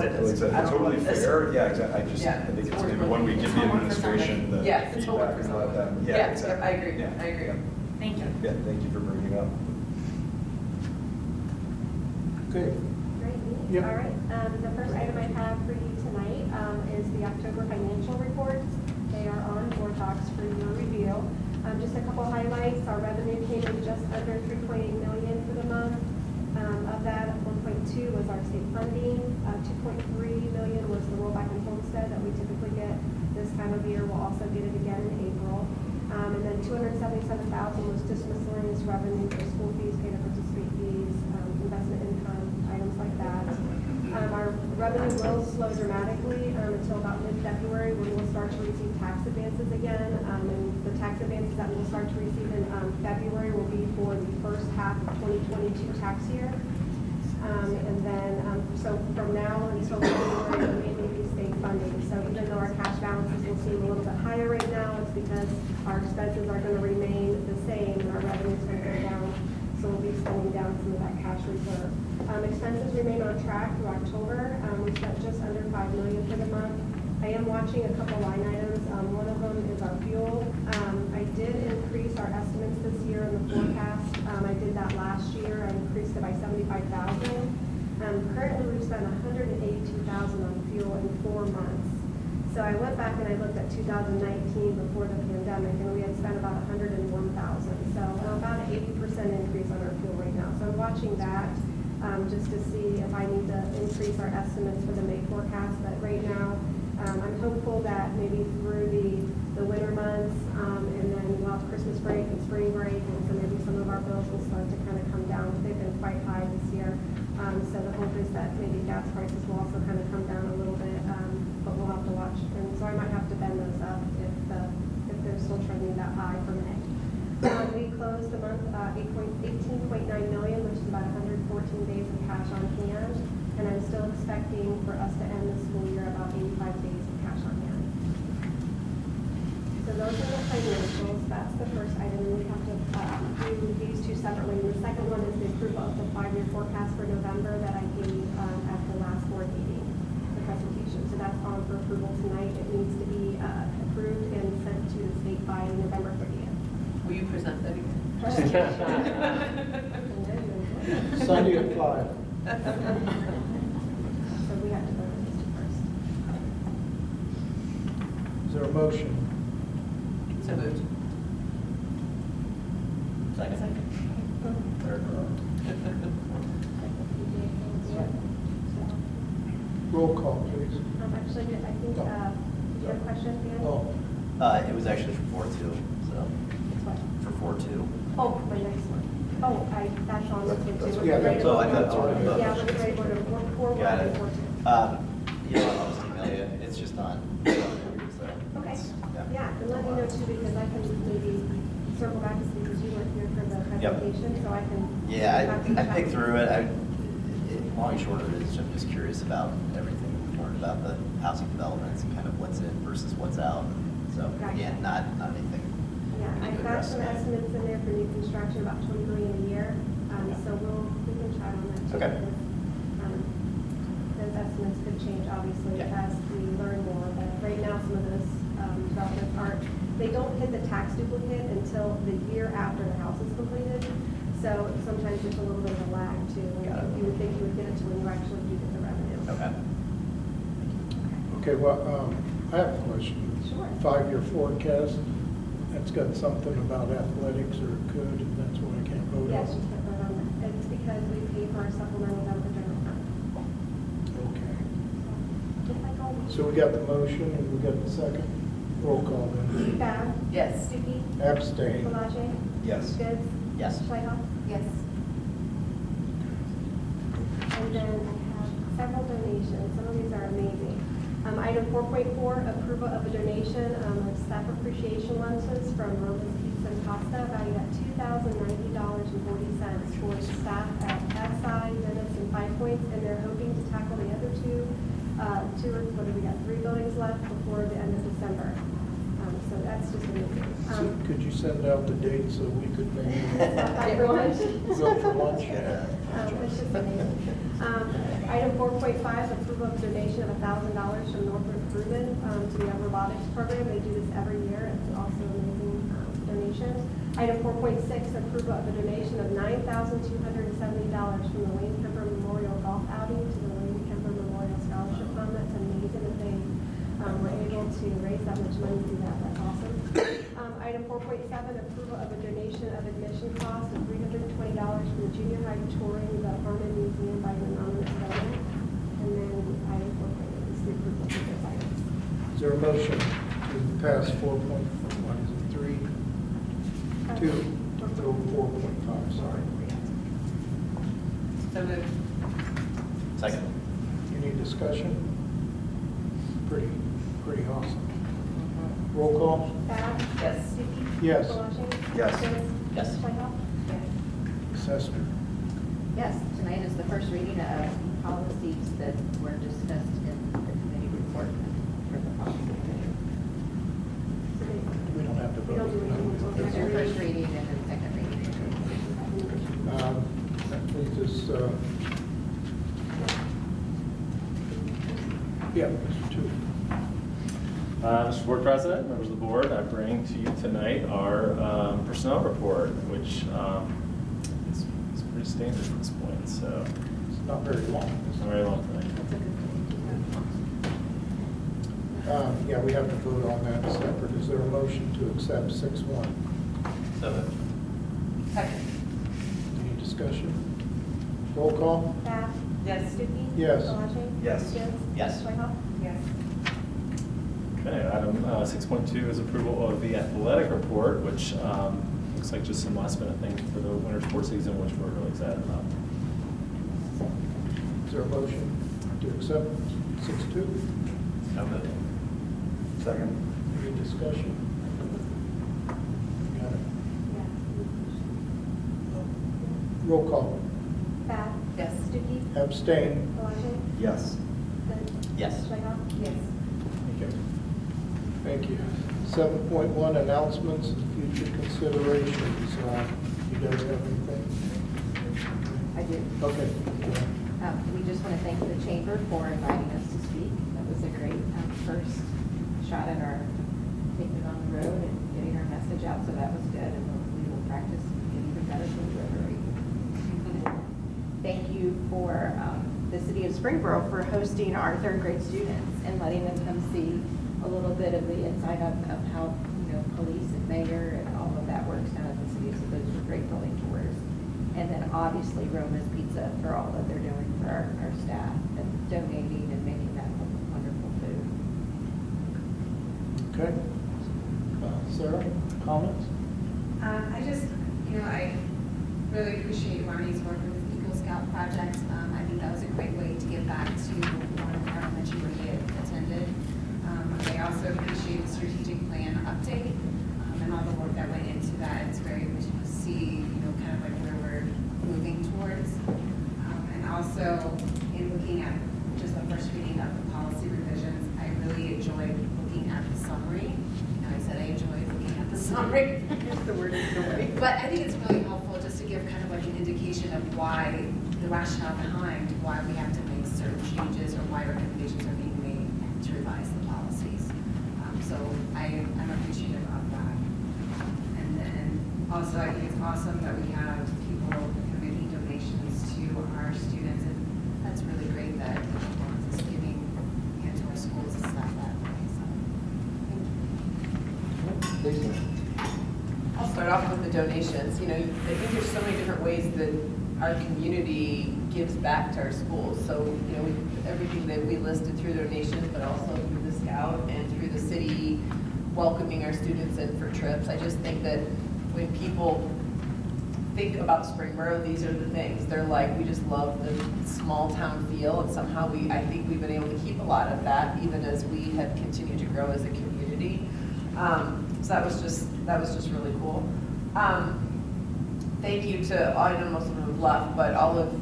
it So is. it's I don't know totally what it is. fair, yeah, exactly, Yeah. I think it's It's maybe worth when we looking give at. the It's homework for administration someone. the Yeah, it's homework feedback for and let someone. them. Yeah, exactly. I agree, Yeah. I agree. Thank you. Yeah, thank you for bringing it up. Okay. Great. Yep. All right. The first item I have for you tonight is the October financial reports. They are on board docs for your review. Just a couple highlights. Our revenue came in just under $3.8 million for the month. Of that, 1.2 was our state funding. 2.3 million was the rollback in homestead that we typically get this time of year. We'll also get it again in April. And then 277,000 was just miscellaneous revenue for school fees, paid up participate fees, investment income, items like that. Our revenue will slow dramatically until about mid-February when we'll start to receive tax advances again. And the tax advances that we'll start to receive in February will be for the first half of 2022 tax year. And then, so from now until February, it'll mainly be state funding. So even though our cash balances will seem a little bit higher right now, it's because our expenses are going to remain the same and our revenue is going to go down. So we'll be spending down some of that cash reserve. Expenses remain on track through October. We spent just under $5 million for the month. I am watching a couple line items. One of them is our fuel. I did increase our estimates this year in the forecast. I did that last year. I increased it by $75,000. Currently, we've spent $182,000 on fuel in 4 months. So I went back and I looked at 2019 before the pandemic, and we had spent about $101,000. So we're about an 80% increase on our fuel right now. So I'm watching that just to see if I need to increase our estimates for the May forecast. But right now, I'm hopeful that maybe through the winter months, and then we'll have Christmas break and spring break, and so maybe some of our bills will start to kind of come down. They've been quite high this year. So the hope is that maybe gas prices will also kind of come down a little bit, but we'll have to watch. And so I might have to bend those up if they're still trending that high for May. We closed the month 18.9 million, which is about 114 days of cash on hand. And I'm still expecting for us to end the school year about 85 days of cash on hand. So those are the financials. That's the first item. We have to do these two separately. The second one is the approval of the 5-year forecast for November that I gave at the last board meeting, the presentation. So that's on for approval tonight. It needs to be approved and sent to the state by November 30th. Will you present that again? Sunday at 5. So we have to vote on this first. Is there a motion? So moved. Roll call, please. Actually, I think, do you have a question, Dan? Oh, It was actually for 4-2, so, It's what? for 4-2. Oh, my next one. Oh, that's on this one too. Yeah, that's Oh, I thought it was already voted. Yeah, we're ready for 4-1 Got and it. 4-2. I'll just email you, it's just on. So, Okay, yeah. yeah, and let me know too, because I can maybe circle back to see, because you weren't here for the presentation, so I can. Yeah, I picked through it. Long and short of it is, I'm just curious about everything we've learned about the housing developments and kind of what's in versus what's out. So again, not anything. Yeah, I've got some estimates in there for new construction, about $20 million a year, so we can chat on that too. Okay. because, those estimates could change obviously as we learn more, but right now some of those developments they don't hit the tax duplicate until the year after the house is completed. So sometimes there's a little bit of a lag too. You would think you would get it to when you actually do get the revenue. Okay. okay, well, I have a question. Sure. 5-year forecast, that's got something about athletics or could, and that's why I can't vote on. Yes, you can't vote on that. It's because we pay for our supplementals out of the general fund. Okay. Just like always. So we got the motion and we got the second. Roll call then. Bab? Yes. Stuckey? Abstain. Palage? Yes. Goods? Yes. Schleifer? Yes. And then I have several donations. Some of these are amazing. Item 4.4, approval of a donation of staff appreciation lunches from Roma's Pizza and Pasta valued at $2,090.40 for staff at SI, Dennis, and 5 Points, and they're hoping to tackle the other two what do we got, 3 buildings left before the end of December. So that's just amazing. So could you send out the dates so we could maybe Stop by for lunch. go for lunch? It's just amazing. Item 4.5, approval of donation of $1,000 from Northrop Grumman to the robotics program. They do this every year. It's also an amazing donation. Item 4.6, approval of a donation of $9,270 from the Wayne Kemper Memorial Golf Outing to the Wayne Kemper Memorial Scholarship Fund. That's amazing that they were able to raise that much money through that. That's awesome. Item 4.7, approval of a donation of admission cost of $320 from the junior high touring the Harmon Museum by an anonymous donor. And then item 4.8 is the approval of those items. Is there a motion to pass 4.3, 2, 4.5, sorry. So moved. Second. Any discussion? Pretty awesome. Roll call? Bab? Yes. Stuckey? Yes. Palage? Yes. Goods? Yes. Whitehall? Assessor. Yes, tonight is the first reading of policies that were discussed in the committee report for the policy committee. We don't have to We don't do anything until There's your second first reading. reading and then second reading. That leaves us, yeah, Mr. Two. Mr. Board President, members of the board, I bring to you tonight our personnel report, which is pretty standard at this point, so It's not very long. it's not very long tonight. Yeah, we have to vote on that separate. Is there a motion to accept 6.1? So moved. Second. Any discussion? Roll call? Bab? Yes. Stuckey? Yes. Palage? Yes. Goods? Yes. Whitehall? Yes. Okay, item 6.2 is approval of the athletic report, which looks like just some last minute things for the winter sports season, which we're really excited about. Is there a motion to accept 6.2? So moved. Second. Any discussion? Got it. Roll call. Bab? Yes. Stuckey? Abstain. Palage? Yes. Goods? Yes. Whitehall? Yes. Okay. Thank you. 7.1, announcements and future considerations. You guys have anything? I do. Okay. We just want to thank the chamber for inviting us to speak. That was a great first shot at our taking it on the road and getting our message out, so that was good, and we will practice and get even better for the Rotary. Thank you for the city of Springboro for hosting our third grade students and letting them come see a little bit of the inside of how, police and mayor and all of that works down at the city. So those were great building tours. And then obviously Roma's Pizza for all that they're doing for our staff and donating and making that wonderful food. Okay. Sarah, comments? I just, I really appreciate Marnie's work with the Eagle Scout project. I think that was a great way to give back to one of our elementary where they attended. I also appreciate the strategic plan update and all the work that went into that. It's very much to see, kind of like where we're moving towards. And also in looking at just the first reading of the policy revisions, I really enjoyed looking at the summary. I said I enjoyed looking at the summary. The word summary. But I think it's really helpful just to give kind of like an indication of why, the rationale behind why we have to make certain changes or why recommendations are being made to revise the policies. So I'm appreciative of that. And then also I think it's awesome that we have people making donations to our students, and that's really great that it's giving to our schools and stuff that way. So thank you. Lisa? I'll start off with the donations. I think there's so many different ways that our community gives back to our schools. So, everything that we listed through donations, but also through the Scout and through the city welcoming our students in for trips. I just think that when people think about Springboro, these are the things. They're like, we just love the small town feel, and somehow I think we've been able to keep a lot of that even as we have continued to grow as a community. So that was just really cool. Thank you to, I know most of them have left, but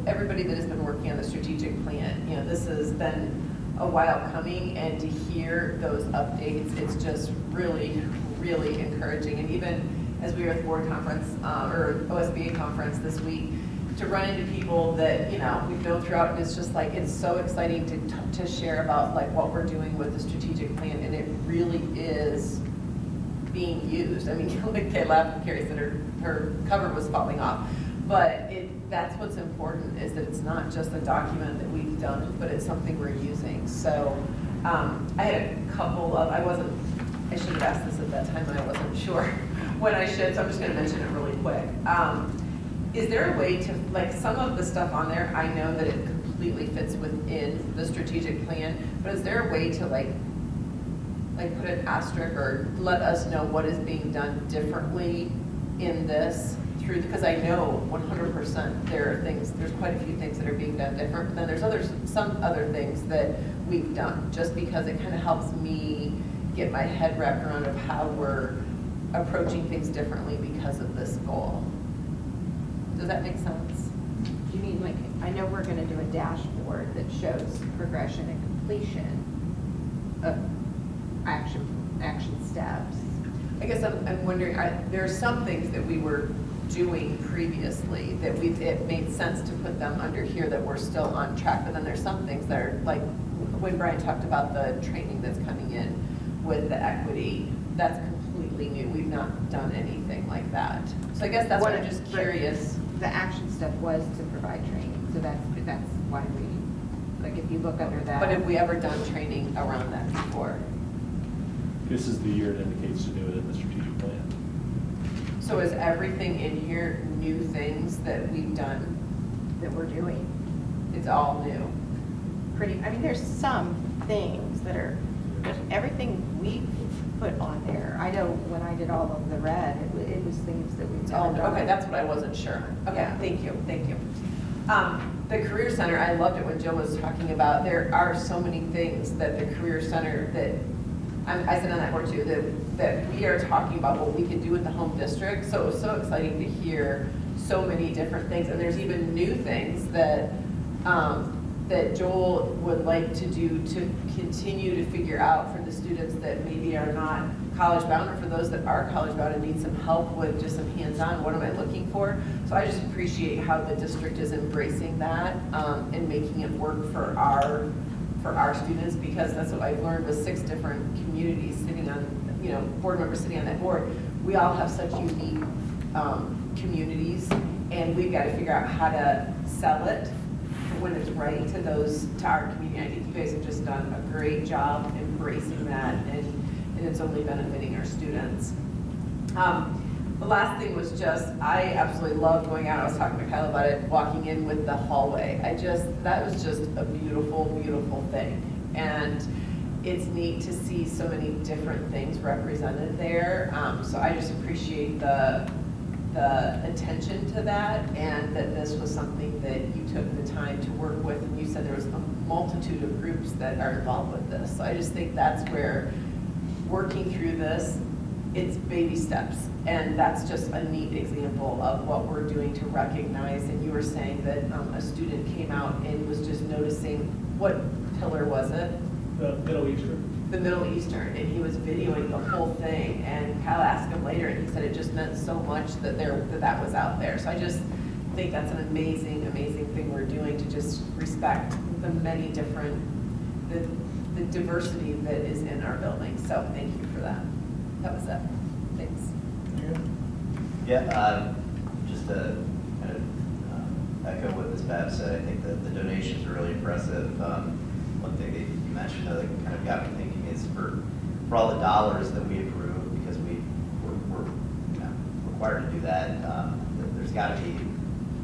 everybody that has been working on the strategic plan. This has been a while coming, and to hear those updates, it's just really, really encouraging. And even as we were at the board conference, or OSBA conference this week, to run into people that, we've known throughout, and it's just like, it's so exciting to share about like what we're doing with the strategic plan, and it really is being used. I mean, like they laughed when Carrie said her cover was falling off, but that's what's important, is that it's not just a document that we've done, but it's something we're using. So I had a couple of, I should have asked this at that time, and I wasn't sure when I should, so I'm just gonna mention it really quick. Is there a way to, like, some of the stuff on there, I know that it completely fits within the strategic plan, but is there a way to like put an asterisk or let us know what is being done differently in this through, because I know 100% there are things, there's quite a few things that are being done different, but then there's some other things that we've done, just because it kind of helps me get my head wrapped around of how we're approaching things differently because of this goal. Does that make sense? Do you mean, like, I know we're gonna do a dashboard that shows progression and completion of action steps. I guess I'm wondering, there are some things that we were doing previously that it made sense to put them under here that we're still on track, but then there's some things that are, like, when Brian talked about the training that's coming in with the equity, that's completely new. We've not done anything like that. So I guess that's what I'm just curious. The action step was to provide training, so that's why we, like, if you look under that. But have we ever done training around that before? This is the year it indicates to do it in the strategic plan. So is everything in here new things that we've done? That we're doing. It's all new. I mean, there's some things that are, everything we put on there. I know when I did all of the red, it was things that we've never done. Okay, that's what I wasn't sure on. Okay, Yeah. thank you. The Career Center, I loved it when Jill was talking about, there are so many things that the Career Center that, I said on that board too, that we are talking about what we can do with the home district. So it was so exciting to hear so many different things. And there's even new things that, that Joel would like to do to continue to figure out for the students that maybe are not college bound, or for those that are college bound and need some help with just some hands-on, what am I looking for? So I just appreciate how the district is embracing that and making it work for our students, because that's what I've learned with 6 different communities sitting on, board members sitting on that board. We all have such unique communities, and we've got to figure out how to sell it when it's right to our community. I think you guys have just done a great job embracing that, and it's only benefiting our students. The last thing was just, I absolutely love going out. I was talking to Kyle about it, walking in with the hallway. That was just a beautiful, beautiful thing. And it's neat to see so many different things represented there. So I just appreciate the attention to that, and that this was something that you took the time to work with. And you said there was a multitude of groups that are involved with this. So I just think that's where working through this, it's baby steps. And that's just a neat example of what we're doing to recognize. And you were saying that a student came out and was just noticing, what pillar was it? The Middle Eastern. The Middle Eastern, and he was videoing the whole thing. And Kyle asked him later, and he said it just meant so much that that was out there. So I just think that's an amazing, amazing thing we're doing, to just respect the many different, the diversity that is in our building. So thank you for that. That was it. Thanks. Yeah, just to kind of echo what Ms. Babb said, I think that the donations are really impressive. One thing that you mentioned that kind of got me thinking is for all the dollars that we approve, because we're required to do that, there's got to be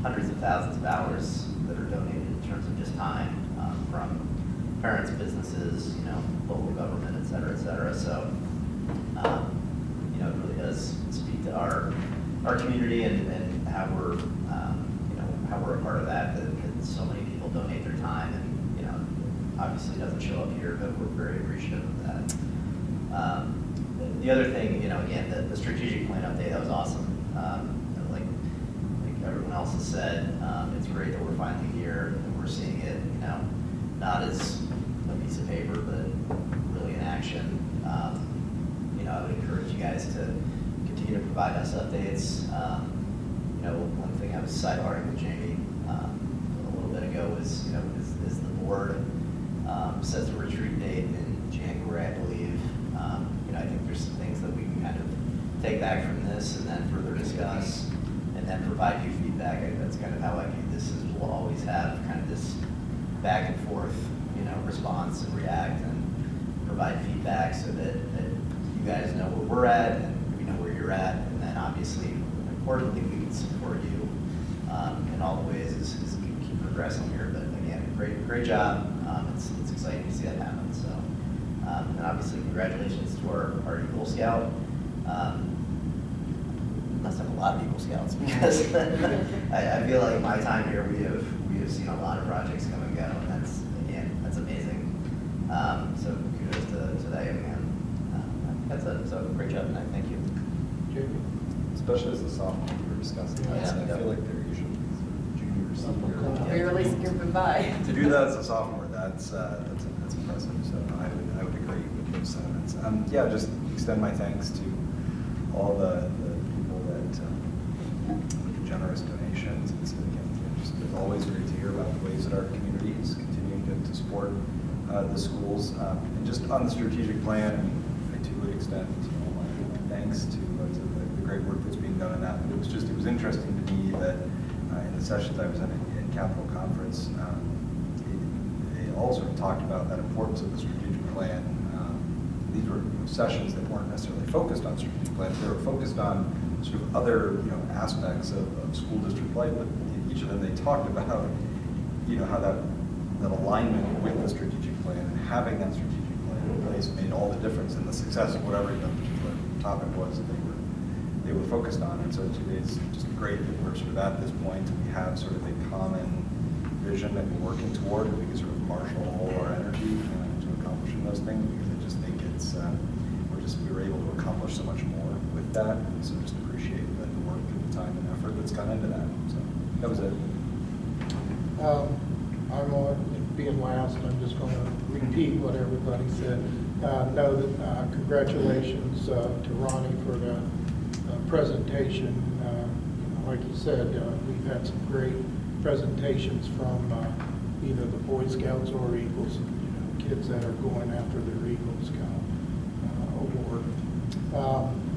hundreds of thousands of hours that are donated in terms of just time from parents, businesses, local government, et cetera, et cetera. So, it really does speak to our community and how we're, how we're a part of that, that so many people donate their time, and, obviously doesn't show up here, but we're very appreciative of that. The other thing, again, the strategic plan update, that was awesome. Like everyone else has said, it's great that we're finally here and we're seeing it, not as a piece of paper, but really in action. I would encourage you guys to continue to provide us updates. One thing I was sidebarring with Jamie a little bit ago was, is the board sets a retreat date in January, I believe. I think there's some things that we can kind of take back from this and then further discuss and then provide you feedback. That's kind of how I view this, is we'll always have kind of this back and forth, response and react and provide feedback so that you guys know where we're at and we know where you're at. And then obviously, importantly, we can support you in all the ways as we keep progressing here. But again, great job. It's exciting to see that happen. So, and obviously, congratulations to our Eagle Scout. Must have a lot of Eagle Scouts because I feel like in my time here we have seen a lot of projects come and go, and that's amazing. So kudos to that young man. That's it. So great job tonight. Thank you. Jamie? Especially as a sophomore, we were discussing this, and I feel like they're usually junior or senior. Barely skipping by. To do that as a sophomore, that's impressive. So I would agree with those sentiments. Yeah, just extend my thanks to all the people that make generous donations. It's always great to hear about the ways that our community is continuing to support the schools. And just on the strategic plan, I too would extend my thanks to the great work that's being done on that. But it was interesting to me that in the sessions I was in Capitol Conference, they all sort of talked about that importance of the strategic plan. These were sessions that weren't necessarily focused on strategic plans. They were focused on sort of other aspects of school district life. But each of them, they talked about how that alignment with the strategic plan and having that strategic plan in place made all the difference in the success of whatever the particular topic was that they were focused on. And so it's just great that we're sort of at this point and we have sort of a common vision that we're working toward, and we can sort of marshal all our energy to accomplishing those things, because I just think it's we were able to accomplish so much more with that. And so just appreciate the work and the time and effort that's gone into that. So that was it. I'm on being last, I'm just going to repeat what everybody said. Congratulations to Ronnie for the presentation. Like you said, we've had some great presentations from either the Boy Scouts or Eagles, kids that are going after their Eagle Scout award.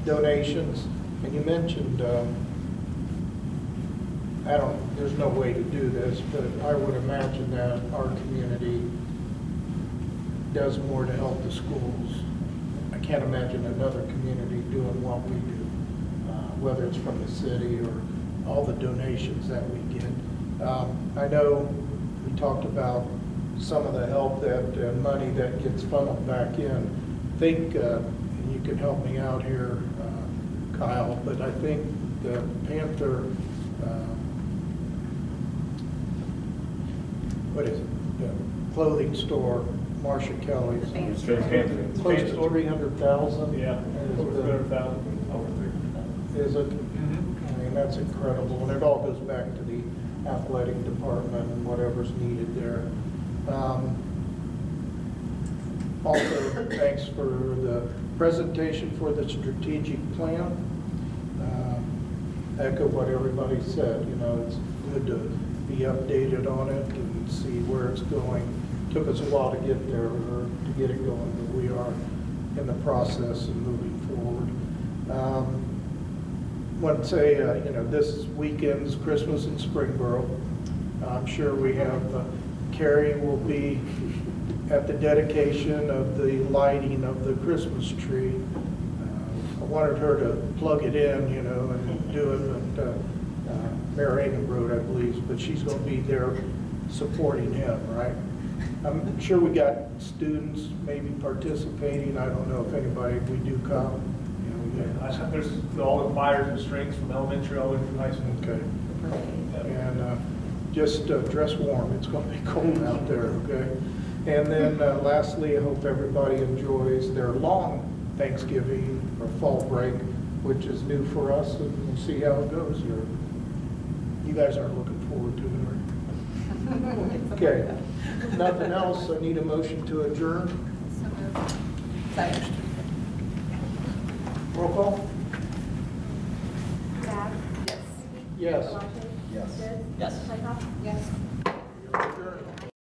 Donations, and you mentioned, there's no way to do this, but I would imagine that our community does more to help the schools. I can't imagine another community doing what we do, whether it's from the city or all the donations that we get. I know we talked about some of the help that money that gets funneled back in. I think, and you can help me out here, Kyle, but I think the Panther, what is it? The clothing store, Marcia Kelly's. It's Close to 300,000. Yeah, over 300,000. Over 300,000. Is it? I mean, that's incredible, and it all goes back to the athletic department and whatever's needed there. Also, thanks for the presentation for the strategic plan. Echo what everybody said, it's good to be updated on it and see where it's going. Took us a while to get there, or to get it going, but we are in the process and moving forward. Want to say, this weekend's Christmas in Springboro. I'm sure we have, Carrie will be at the dedication of the lighting of the Christmas tree. I wanted her to plug it in, and do it at Mayor Road, I believe, but she's going to be there supporting him, right? I'm sure we got students maybe participating. I don't know if anybody, we do come. There's all the choirs and strings from elementary all the way through high school. Okay. And just dress warm. It's going to be cold out there, okay? And then lastly, I hope everybody enjoys their long Thanksgiving or fall break, which is new for us, and we'll see how it goes here. You guys aren't looking forward to it, are you? Okay, nothing else, I need a motion to adjourn. Second. Roll call? Dad? Yes. Yes. Palage? Yes. Sid? Yes. Lightfoot? Yes.